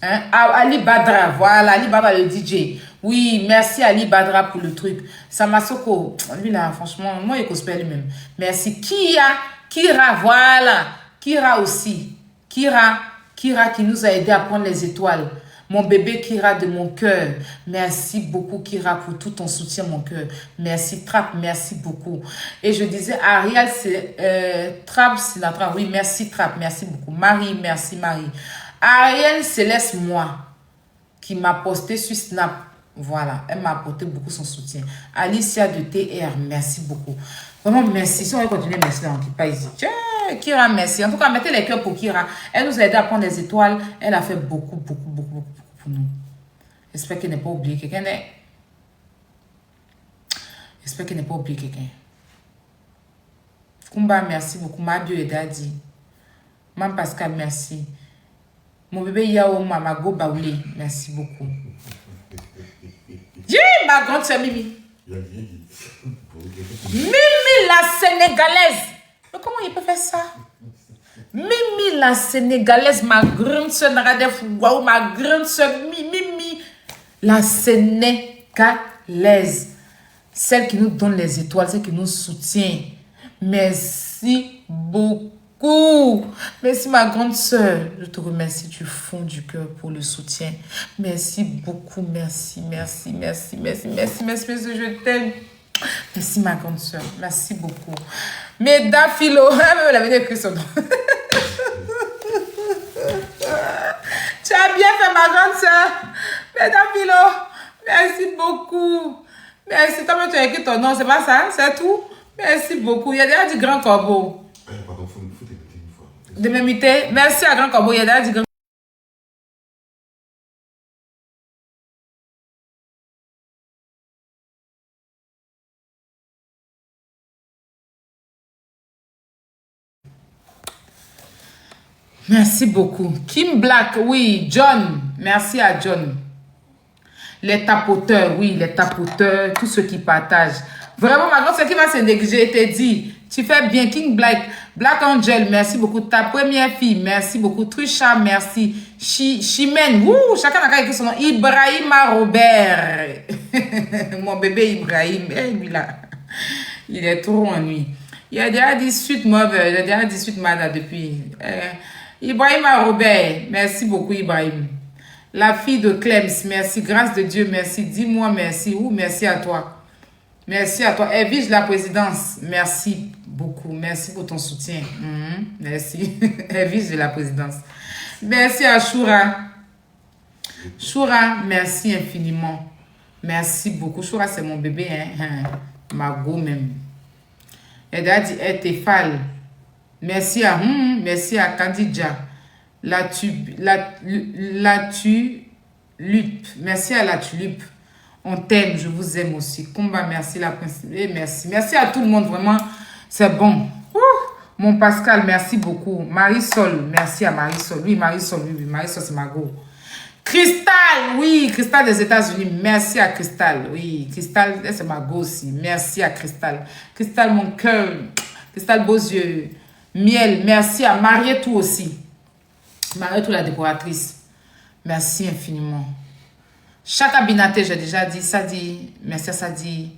Hein? Ali Badra, voilà, Ali Badra le DJ. Oui, merci Ali Badra pour le truc. Samasoko, lui là, franchement, moi il cosplay lui-même. Merci. Kira, voilà. Kira aussi. Kira qui nous a aidé à prendre les étoiles. Mon bébé Kira de mon cœur. Merci beaucoup Kira pour tout ton soutien, mon cœur. Merci Trap, merci beaucoup. Et je disais Ariel, c'est Trap Sinatra. Oui, merci Trap, merci beaucoup. Marie, merci Marie. Ariel Céleste, moi, qui m'a posté sur Snap. Voilà, elle m'a apporté beaucoup son soutien. Alicia de TR, merci beaucoup. Vraiment, merci. Si on veut continuer, merci, on ne quitte pas ici. Tiens, Kira, merci. En tout cas, mettez les cœurs pour Kira. Elle nous a aidé à prendre les étoiles. Elle a fait beaucoup pour nous. J'espère qu'elle n'a pas oublié quelqu'un. J'espère qu'elle n'a pas oublié quelqu'un. Kumba, merci beaucoup. Mabio et Daddy. Mam Pascal, merci. Mon bébé Yao Mamago Baoulé, merci beaucoup. Ma grande soeur Mimi. Mimi la Sénégalaise. Mais comment il peut faire ça? Mimi la Sénégalaise, ma grande soeur Naradef, waouh, ma grande soeur Mimi la Sénégalaise. Celle qui nous donne les étoiles, celle qui nous soutient. Merci beaucoup. Merci ma grande soeur. Je te remercie du fond du cœur pour le soutien. Merci beaucoup. Merci. Je t'aime. Merci ma grande soeur. Merci beaucoup. Meda Philo. Elle avait écrit son nom. Tu as bien fait ma grande soeur. Meda Philo. Merci beaucoup. Merci. Toi, tu as écrit ton nom. C'est pas ça? C'est tout? Merci beaucoup. Il y a déjà du grand corbeau. Pardon, faut t'écouter une fois. De m'imiter. Merci à Grand Corbeau. Il y a déjà du grand. Merci beaucoup. Kim Black, oui. John, merci à John. Les tapoteurs, oui, les tapoteurs, tous ceux qui partagent. Vraiment, ma grande, ce qui va se négliger, je t'ai dit. Tu fais bien. King Black. Black Angel, merci beaucoup. Ta première fille, merci beaucoup. Trisha, merci. Chimène, chacun a écrit son nom. Ibrahima Robert. Mon bébé Ibrahim. Lui là, il est trop ennuyé. Il a déjà 18 mois, il a déjà 18 mois là depuis. Ibrahima Robert, merci beaucoup Ibrahim. La fille de Clems, merci. Grâce de Dieu, merci. Dis-moi merci. Merci à toi. Merci à toi. Evige la présidence, merci beaucoup. Merci pour ton soutien. Merci. Evige de la présidence. Merci à Choura. Choura, merci infiniment. Merci beaucoup. Choura, c'est mon bébé, hein. Margot même. Elle a dit, Tefal. Merci à Khadija. La tulipe. Merci à la tulipe. On t'aime, je vous aime aussi. Combat, merci la princesse. Merci. Merci à tout le monde, vraiment. C'est bon. Mon Pascal, merci beaucoup. Marisol, merci à Marisol. Oui, Marisol, Marisol, c'est Margot. Cristal, oui, Cristal des États-Unis. Merci à Cristal. Oui, Cristal, c'est Margot aussi. Merci à Cristal. Cristal, mon cœur. Cristal, beaux yeux. Miel, merci à Marietou aussi. Marietou, la décoratrice. Merci infiniment. Chaka Binaté, j'ai déjà dit. Sadi, merci à Sadi.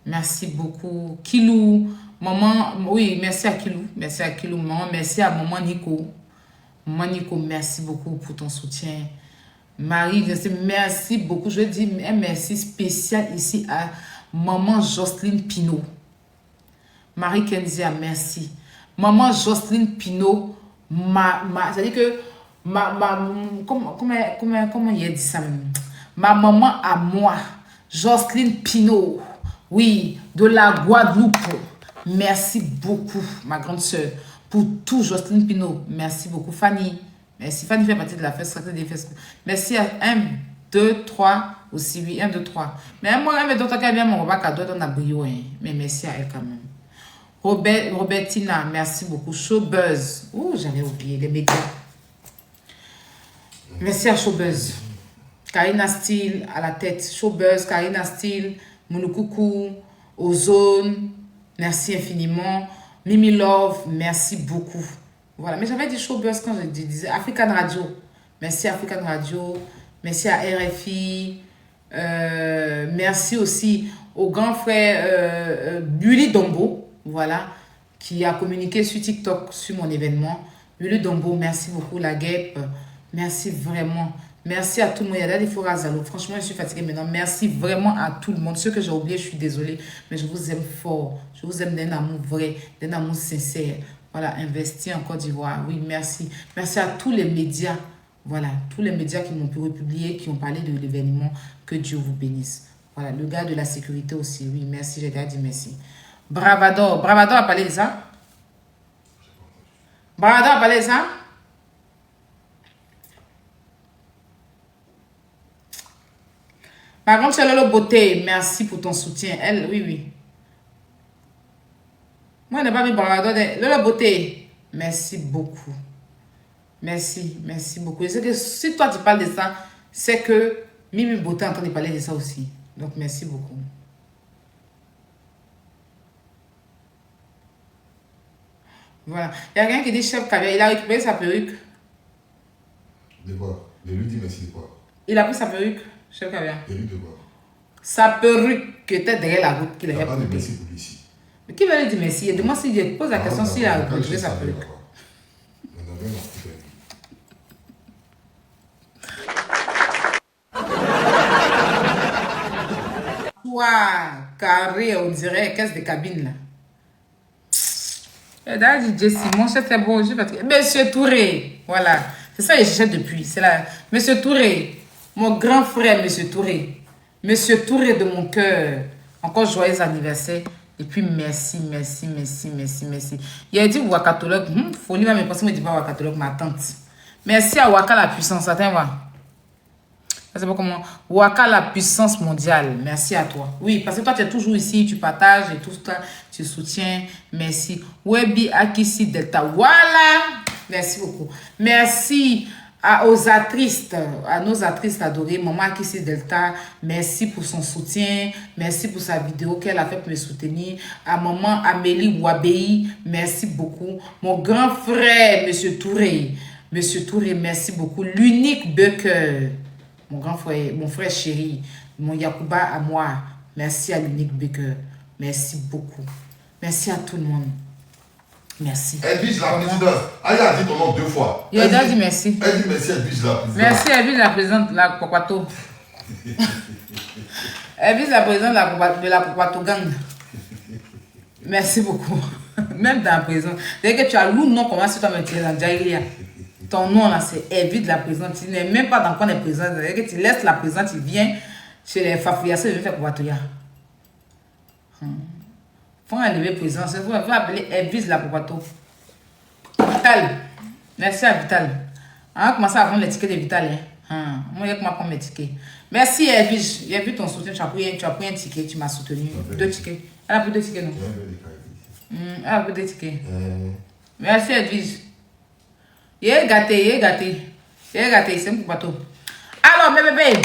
Merci beaucoup. Kilou, maman, oui, merci à Kilou. Merci à Kilou, maman. Merci à maman Nico. Maman Nico, merci beaucoup pour ton soutien. Marie, merci beaucoup. Je dis un merci spécial ici à maman Jocelyne Pinault. Marie Kenzia, merci. Maman Jocelyne Pinault, c'est-à-dire que comment il a dit ça même? Ma maman à moi, Jocelyne Pinault, oui, de la Guadeloupe. Merci beaucoup, ma grande soeur, pour tout, Jocelyne Pinault. Merci beaucoup, Fanny. Merci, Fanny fait partie de la fête. Merci à 1, 2, 3 aussi, oui, 1, 2, 3. Mais moi, mais d'autres qui viennent, mon papa cadeau dans la brio, mais merci à elle quand même. Robertina, merci beaucoup. Showbuzz. J'avais oublié les médias. Merci à Showbuzz. Karina Steele à la tête. Showbuzz, Karina Steele, Mounoukou, Ozone. Merci infiniment. Mimi Love, merci beaucoup. Voilà, mais j'avais dit Showbuzz quand je disais African Radio. Merci African Radio. Merci à RFI. Merci aussi au grand frère Bully Dombo. Voilà, qui a communiqué sur TikTok sur mon événement. Bully Dombo, merci beaucoup. La Guêpe, merci vraiment. Merci à tout le monde. Il y a des fois Zalo. Franchement, je suis fatiguée maintenant. Merci vraiment à tout le monde. Ceux que j'ai oubliés, je suis désolée. Mais je vous aime fort. Je vous aime d'un amour vrai, d'un amour sincère. Voilà, investi en Côte d'Ivoire. Oui, merci. Merci à tous les médias. Voilà, tous les médias qui m'ont pu republier, qui ont parlé de l'événement. Que Dieu vous bénisse. Voilà, le gars de la sécurité aussi. Oui, merci. J'ai déjà dit merci. Bravador. Bravador a parlé de ça? Bravador a parlé de ça? Par contre, Lolo Beauté, merci pour ton soutien. Elle, oui. Moi, je n'ai pas mis Bravador. Lolo Beauté, merci beaucoup. Merci beaucoup. Et c'est que si toi, tu parles de ça, c'est que Mimi Beauté est en train de parler de ça aussi. Donc, merci beaucoup. Voilà. Il y a quelqu'un qui dit Chef Caviar, il a récupéré sa perruque. De quoi? De lui dire merci de quoi? Il a pris sa perruque, Chef Caviar. De lui de quoi? Sa perruque qui était derrière la route qu'il avait pas de portée. merci pour lui ici. Mais qui va lui dire merci? Demande s'il pose la question s'il a récupéré sa perruque. Carré, on dirait caisse de cabine là. D'ailleurs, dit Jessie, mon chef est bon. Monsieur Touré, voilà. C'est ça que je cherche depuis. C'est là. Monsieur Touré, mon grand frère, Monsieur Touré. Monsieur Touré de mon cœur. Encore joyeux anniversaire. Et puis merci. Il a dit Wakatologue. Folie, mais parce que je ne dis pas Wakatologue, ma tante. Merci à Waka la puissance. Attends, voir. Je sais pas comment. Waka la puissance mondiale. Merci à toi. Oui, parce que toi, tu es toujours ici, tu partages et tout ça, tu soutiens. Merci. Webi Akisi Delta. Voilà. Merci beaucoup. Merci Aux actrices, à nos actrices adorées, Maman Kissi Delta, merci pour son soutien, merci pour sa vidéo qu'elle a fait pour me soutenir. À Maman Amélie Wabei, merci beaucoup. Mon grand frère, Monsieur Touré, merci beaucoup. L'unique Bucker, mon grand frère, mon frère chéri, mon Yakuba à moi, merci à l'unique Bucker, merci beaucoup. Merci à tout le monde. Merci. Edwige la présidente. Elle a dit ton nom 2 fois. Il a déjà dit merci. Elle dit merci Edwige la présidente. Merci Edwige la présidente de la Popato. Edwige la présidente de la Popato Gang. Merci beaucoup. Même dans la prison. C'est-à-dire que tu as l'ou nom comment si tu as mis dans Jairia. Ton nom là c'est Edwige la présidente. Tu n'es même pas dans quoi les présidents. C'est-à-dire que tu laisses la présidente, tu viens chez les Fafouillassés, je vais faire Popatoya. Faut enlever présidence, il faut appeler Edwige la Popato. Vital. Merci à Vital. On va commencer à prendre les tickets de Vital. Moi, il y a comment prendre mes tickets. Merci Edwige. J'ai vu ton soutien. Tu as pris un ticket, tu m'as soutenu. 2 tickets. Elle a pris 2 tickets, non? Elle a pris 2 tickets. Merci Edwige. Il est gâté, c'est un Popato. Alors, mes bébés,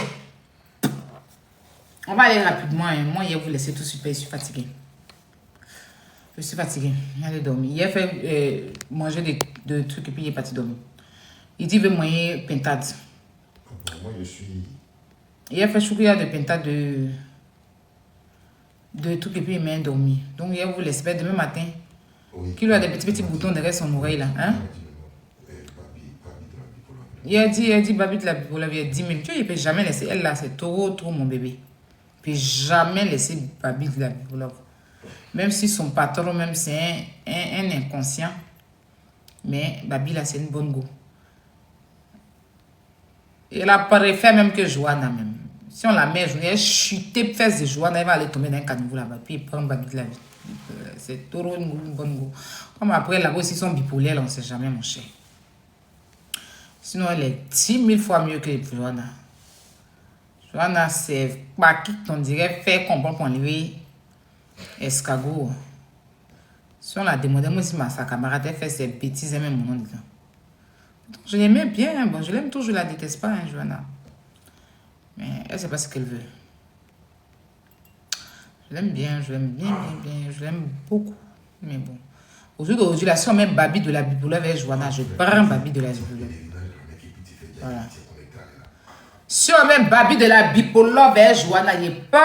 on va aller rapidement. Moi, je vais vous laisser tout de suite. Je suis fatiguée. Je suis fatiguée. Allez dormir. Il a fait manger des trucs et puis il est parti dormir. Il dit, il veut moyen pintade. Moi, je suis... Il a fait choukouya de pintade de trucs et puis il m'a dormi. Donc, il vous laisse demain matin. Oui. Qu'il a des petits boutons derrière son oreille là. Hein? Il a dit, Babi de la bipolaire, il a 10 000. Tu vois, il ne peut jamais laisser. Elle là, c'est trop mon bébé. Il ne peut jamais laisser Babi de la bipolaire. Même si son patron, même c'est un inconscient. Mais Babi, là, c'est une bonne go. Elle a préféré même que Joanna, même. Si on la met, elle chuter fesses de Joanna, elle va aller tomber dans un caniveau là-bas. Puis il prend Babi de la vie. C'est trop une bonne go. Comme après, là-bas, s'ils sont bipolaires, on ne sait jamais, mon cher. Sinon, elle est 10 000 fois mieux que Joanna. Joanna, c'est pas qui on dirait faire comprendre pour enlever escargot. Si on l'a demandé, moi aussi, sa camarade, elle fait ses bêtises, elle met mon nom dedans. Je l'aimais bien, bon, je l'aime toujours, je la déteste pas, hein, Joanna. Mais elle sait pas ce qu'elle veut. Je l'aime bien, je l'aime beaucoup. Mais bon. Aujourd'hui, là, si on met Babi de la bipolaire avec Joanna, je prends Babi de la bipolaire. Voilà. Si on met Babi de la bipolaire avec Joanna, il prend.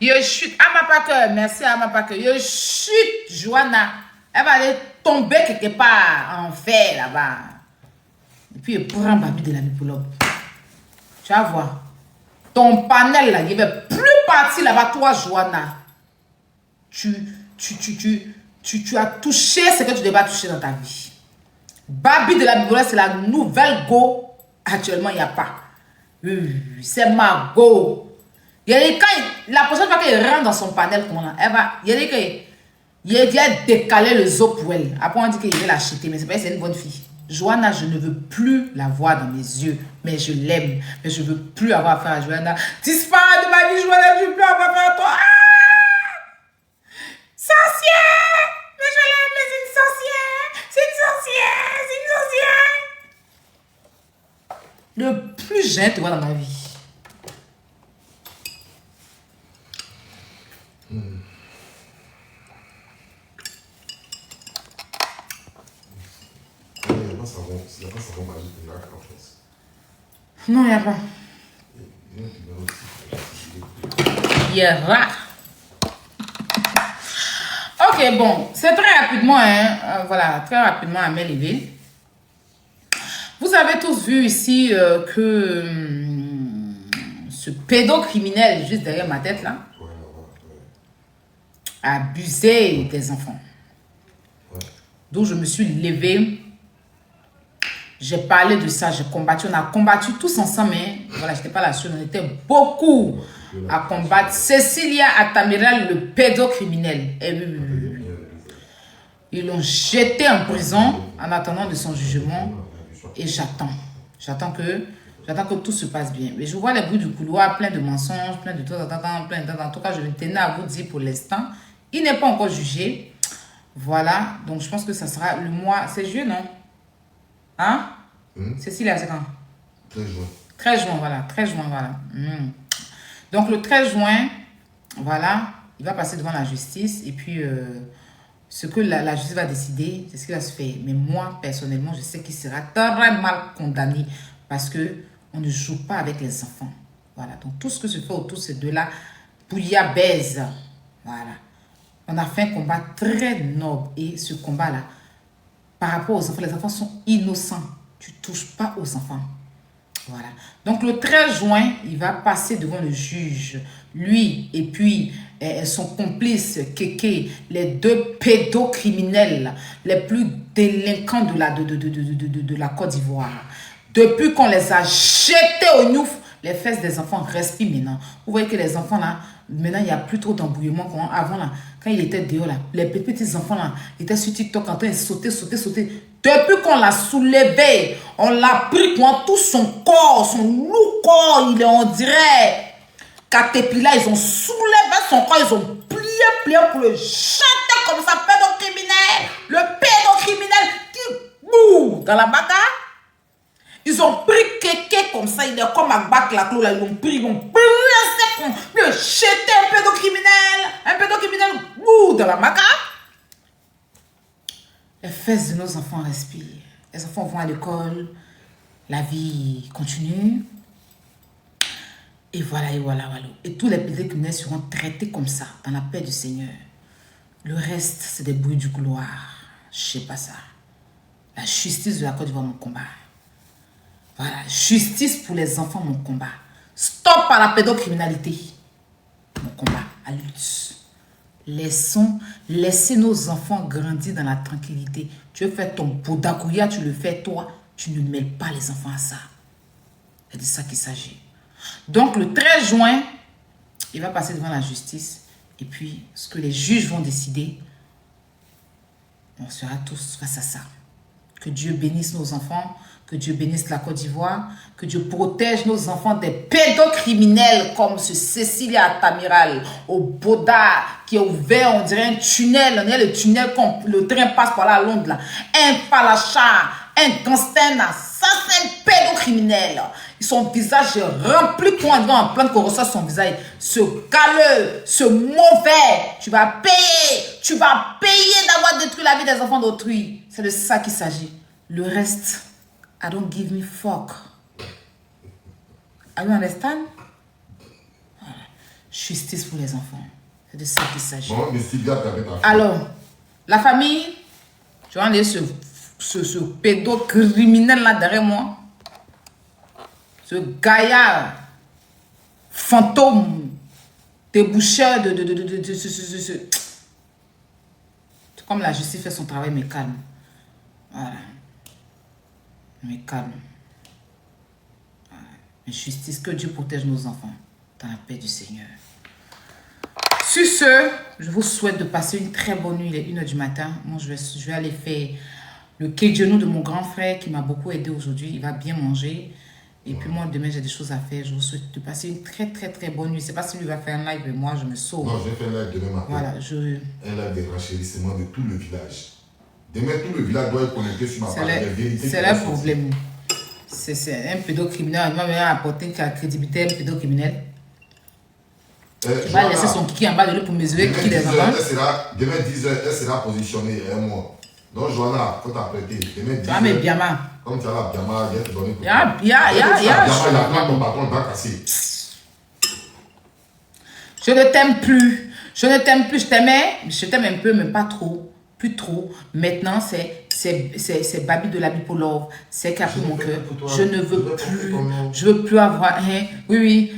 Je chute. Amapaker, merci Amapaker. Je chute, Joanna. Elle va aller tomber quelque part en fer là-bas. Et puis, il prend Babi de la bipolaire. Tu vas voir. Ton panel là, il ne va plus partir là-bas, toi, Joanna. Tu as touché ce que tu devais toucher dans ta vie. Babi de la bipolaire, c'est la nouvelle go. Actuellement, il n'y a pas. C'est ma go. La prochaine fois qu'elle rentre dans son panel, elle va. Il a décalé le zoo pour elle. Après, on dit qu'il va l'acheter, mais c'est pas, c'est une bonne fille. Joanna, je ne veux plus la voir dans mes yeux, mais je l'aime. Mais je ne veux plus avoir affaire à Joanna. Disparaît de ma vie, Joanna, je ne veux plus avoir affaire à toi. Sorcière! Mais je l'aime, mais c'est une sorcière! C'est une sorcière! Le plus jeune te voit dans ma vie. Il n'y a pas savon magique miracle en France. Non, il n'y a pas. Il est rare. Ok, bon, c'est très rapidement, hein, voilà, très rapidement à Mellyville. Vous avez tous vu ici que ce pédocriminel juste derrière ma tête là a abusé des enfants. Donc je me suis levée. J'ai parlé de ça, j'ai combattu. On a combattu tous ensemble, mais voilà, je n'étais pas la seule. On était beaucoup à combattre. Cécilia Atamiral, le pédocriminel. Ils l'ont jeté en prison en attendant de son jugement. Et j'attends. J'attends que tout se passe bien. Mais je vois les bruits du couloir, plein de mensonges, plein de tout. En tout cas, je tenais à vous dire pour l'instant, il n'est pas encore jugé. Voilà. Donc, je pense que ça sera le mois. C'est juillet, non? Hein? Cécile, c'est quand? 13 juin. 13 juin, voilà. 13 juin, voilà. Donc, le 13 juin, voilà, il va passer devant la justice. Et puis, ce que la justice va décider, c'est ce qui va se faire. Mais moi, personnellement, je sais qu'il sera très mal condamné. Parce que on ne joue pas avec les enfants. Voilà. Donc, tout ce que se fait autour de ces deux-là, Bouya baise. Voilà. On a fait un combat très noble. Et ce combat-là, par rapport aux enfants, les enfants sont innocents. Tu ne touches pas aux enfants. Voilà. Donc, le 13 juin, il va passer devant le juge. Lui et puis son complice, Kéké, les deux pédocriminels les plus délinquants de la Côte d'Ivoire. Depuis qu'on les a jetés au Niouf, les fesses des enfants respirent maintenant. Vous voyez que les enfants là, maintenant il n'y a plus trop d'embrouillement. Avant là, quand il était dehors là, les petits enfants là, étaient sur TikTok en train de sauter. Depuis qu'on l'a soulevé, on l'a pris dans tout son corps, son lourd corps, il est on dirait. Caterpillar, ils ont soulevé son corps, ils ont plié pour le jeter comme ça, pédocriminel. Le pédocriminel qui boue dans la bagarre. Ils ont pris Kéké comme ça, il est comme un bac la clou là, ils l'ont pris, ils l'ont pressé, ils l'ont jeté un pédocriminel, boue dans la bagarre. Les fesses de nos enfants respirent. Les enfants vont à l'école, la vie continue. Et voilà. Et tous les pédocriminels seront traités comme ça, dans la paix du Seigneur. Le reste, c'est des bruits du couloir. Je sais pas ça. La justice de la Côte d'Ivoire, mon combat. Voilà, justice pour les enfants, mon combat. Stop à la pédocriminalité. Mon combat, à lutte. Laissez nos enfants grandir dans la tranquillité. Tu veux faire ton bodakouya, tu le fais toi. Tu ne mêles pas les enfants à ça. C'est de ça qu'il s'agit. Donc, le 13 juin, il va passer devant la justice. Et puis, ce que les juges vont décider, on sera tous face à ça. Que Dieu bénisse nos enfants, que Dieu bénisse la Côte d'Ivoire, que Dieu protège nos enfants des pédocriminels comme ce Cécilia Tamiral au Boda qui est ouvert, on dirait un tunnel, on dirait le tunnel quand le train passe par la Londres là. Un palacha, un gangster, ça c'est un pédocriminel. Son visage est rempli quand on va en plein qu'on reçoit son visage. Ce galeux, ce mauvais, tu vas payer d'avoir détruit la vie des enfants d'autrui. C'est de ça qu'il s'agit. Le reste, I don't give me fuck. Are you understand? Voilà. Justice pour les enfants. C'est de ça qu'il s'agit. Bon, mais Sylvia, t'avais ta fille. Alors, la famille, tu vas aller ce pédocriminel là derrière moi. Ce gaillard fantôme déboucheur de comme la justice fait son travail, mais calme. Voilà. Mais calme. Voilà. Mais justice, que Dieu protège nos enfants dans la paix du Seigneur. Sur ce, je vous souhaite de passer une très bonne nuit. Il est 1h du matin. Moi, je vais aller faire le kédionou de mon grand frère qui m'a beaucoup aidé aujourd'hui. Il va bien manger. Et puis moi, demain, j'ai des choses à faire. Je vous souhaite de passer une très, très, très bonne nuit. Je ne sais pas si lui va faire un live, mais moi, je me sauve. Non, je vais faire un live demain matin. Voilà, Un live de renchérissement de tout le village. Demain, tout le village doit être connecté sur ma page. C'est le problème. C'est un pédocriminel. Il va venir apporter la crédibilité à un pédocriminel. Tu vas laisser son kiki en bas de lui pour mesurer qui les enfants. Demain, 10h, elle sera positionnée un mois. Donc, Joanna, faut t'apprêter. Demain, 10h. Ah, mais Biama. Comme tu as la Biama, viens te donner. Ya. Ton patron va casser. Je ne t'aime plus. Je t'aimais. Je t'aime un peu, mais pas trop. Plus trop. Maintenant, c'est Babi de la Bipolove. C'est qui a pris mon cœur. Je ne veux plus. Je veux plus avoir. Hein? Oui.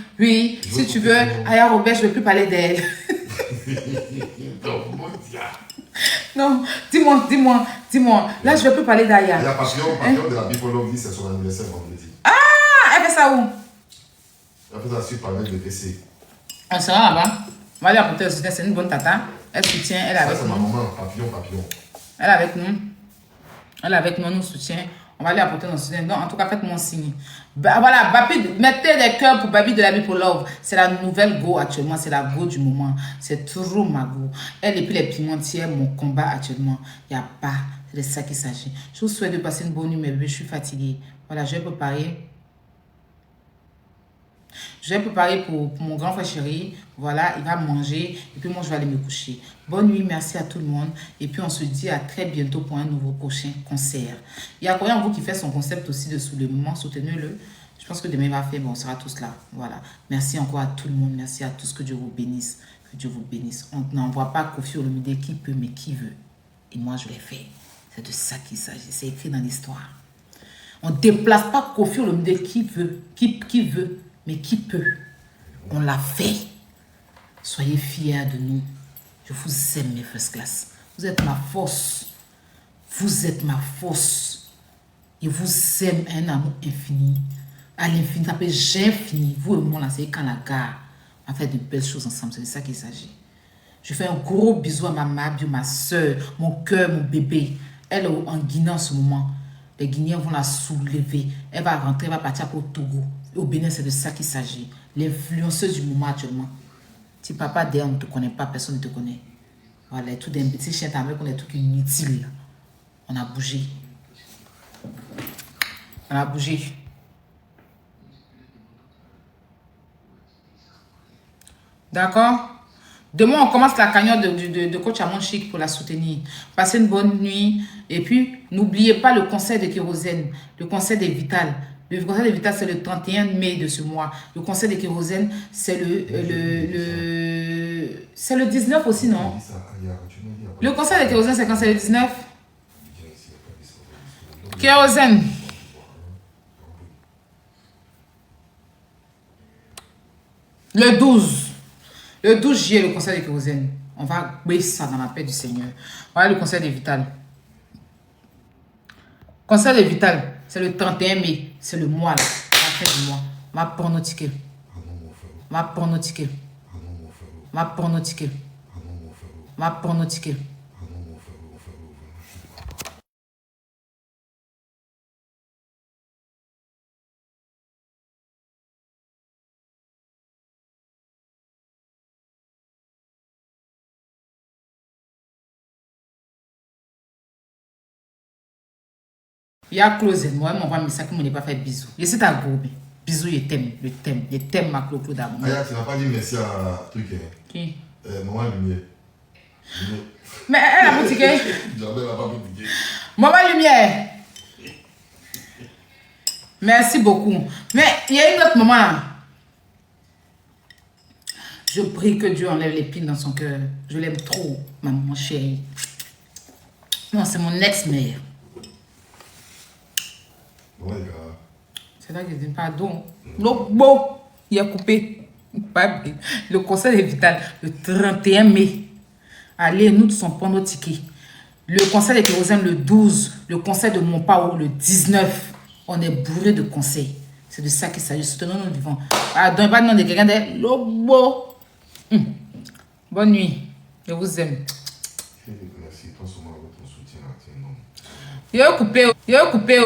Si tu veux, Aya Robert, je ne veux plus parler d'elle. Non, dis-moi. Là, je ne veux plus parler d'Aya. Il y a Papillon de la Bipolove dit que c'est son anniversaire vendredi. Ah, elle fait ça où? Elle fait ça sur Palmette de PC. On sera là-bas. On va lui apporter le soutien. C'est une bonne tata. Elle soutient, elle est avec nous. Ça, c'est ma maman, Papillon. Elle est avec nous. Elle est avec nous, nous soutient. On va lui apporter notre soutien. Donc, en tout cas, faites-moi signe. Voilà, mettez des cœurs pour Babi de la Bipolove. C'est la nouvelle go actuellement. C'est la go du moment. C'est toujours ma go. Elle et puis les pimentières, mon combat actuellement. Il n'y a pas C'est de ça qu'il s'agit. Je vous souhaite de passer une bonne nuit, mes bébés. Je suis fatiguée. Voilà, je vais préparer. Je vais préparer pour mon grand frère chéri. Voilà, il va manger. Et puis moi, je vais aller me coucher. Bonne nuit, merci à tout le monde. Et puis, on se dit à très bientôt pour un nouveau prochain concert. Il y a combien de vous qui fait son concept aussi de soulèvement? Soutenez-le. Je pense que demain, il va faire. Bon, on sera tous là. Voilà. Merci encore à tout le monde. Merci à tous. Que Dieu vous bénisse. Que Dieu vous bénisse. On n'envoie pas Kofi Olomide qui peut, mais qui veut. Et moi, je l'ai fait. C'est de ça qu'il s'agit. C'est écrit dans l'histoire. On ne déplace pas Kofi Olomide qui veut. Qui veut. Mais qui peut? On l'a fait. Soyez fiers de nous. Je vous aime, mes first class. Vous êtes ma force. Vous êtes ma force. Et vous aime un amour infini. À l'infini, ça peut j'ai infini. Vous et moi, là, c'est quand la gare. On va faire de belles choses ensemble. C'est de ça qu'il s'agit. Je fais un gros bisou à ma mère, ma soeur, mon cœur, mon bébé. Elle est en Guinée en ce moment. Les Guinéens vont la soulever. Elle va rentrer, elle va partir pour Togo. Au Bénin, c'est de ça qu'il s'agit. L'influenceuse du moment actuellement. Si papa d'ailleurs ne te connaît pas, personne ne te connaît. Voilà, tout d'un petit chien avec on est tout inutile. On a bougé. On a bougé. D'accord? Demain, on commence la cagnotte de coach Amon Chic pour la soutenir. Passez une bonne nuit. Et puis, n'oubliez pas le conseil de Kérosène, le conseil des Vital. Le conseil des Vital, c'est le 31 mai de ce mois. Le conseil de Kérosène, c'est c'est le 19 aussi, non? Le conseil de Kérosène, c'est quand c'est le 19? Kérosène. Le 12. Le 12 juillet, le conseil de Kérosène. On va baisser ça dans la paix du Seigneur. Voilà le conseil des Vital. Conseil des Vital, c'est le 31 mai. C'est le mois, là. La fin du mois. Ma pornotique. Ma pornotique. Ma pornotique. Ma pornotique. Il y a closé. Moi, mon roi, ça qui ne m'a pas fait bisous. Je sais ta groupe. Bisous, je t'aime. Je t'aime, ma Claude d'amour. Aya, tu n'as pas dit merci à truc. Qui? Maman Lumière. Mais elle a boutiqué. J'avais la pas boutiqué. Maman Lumière. Merci beaucoup. Mais il y a une autre maman là. Je prie que Dieu enlève l'épine dans son cœur. Je l'aime trop, maman chérie. Non, c'est mon ex-mère. Ouais, gars. C'est là que je dis pardon. Bon, il a coupé. Le conseil est vital. Le 31 mai. Allez, nous tous sommes pour nos tickets. Le conseil de Kérosène le 12. Le conseil de Montpao le 19. On est bourré de conseils. C'est de ça qu'il s'agit. Soutenons nos vivants. Ah, donc, pas de nom de quelqu'un de Lobo. Bonne nuit. Je vous aime. Merci, toi, sur ton soutien. Yo coupé.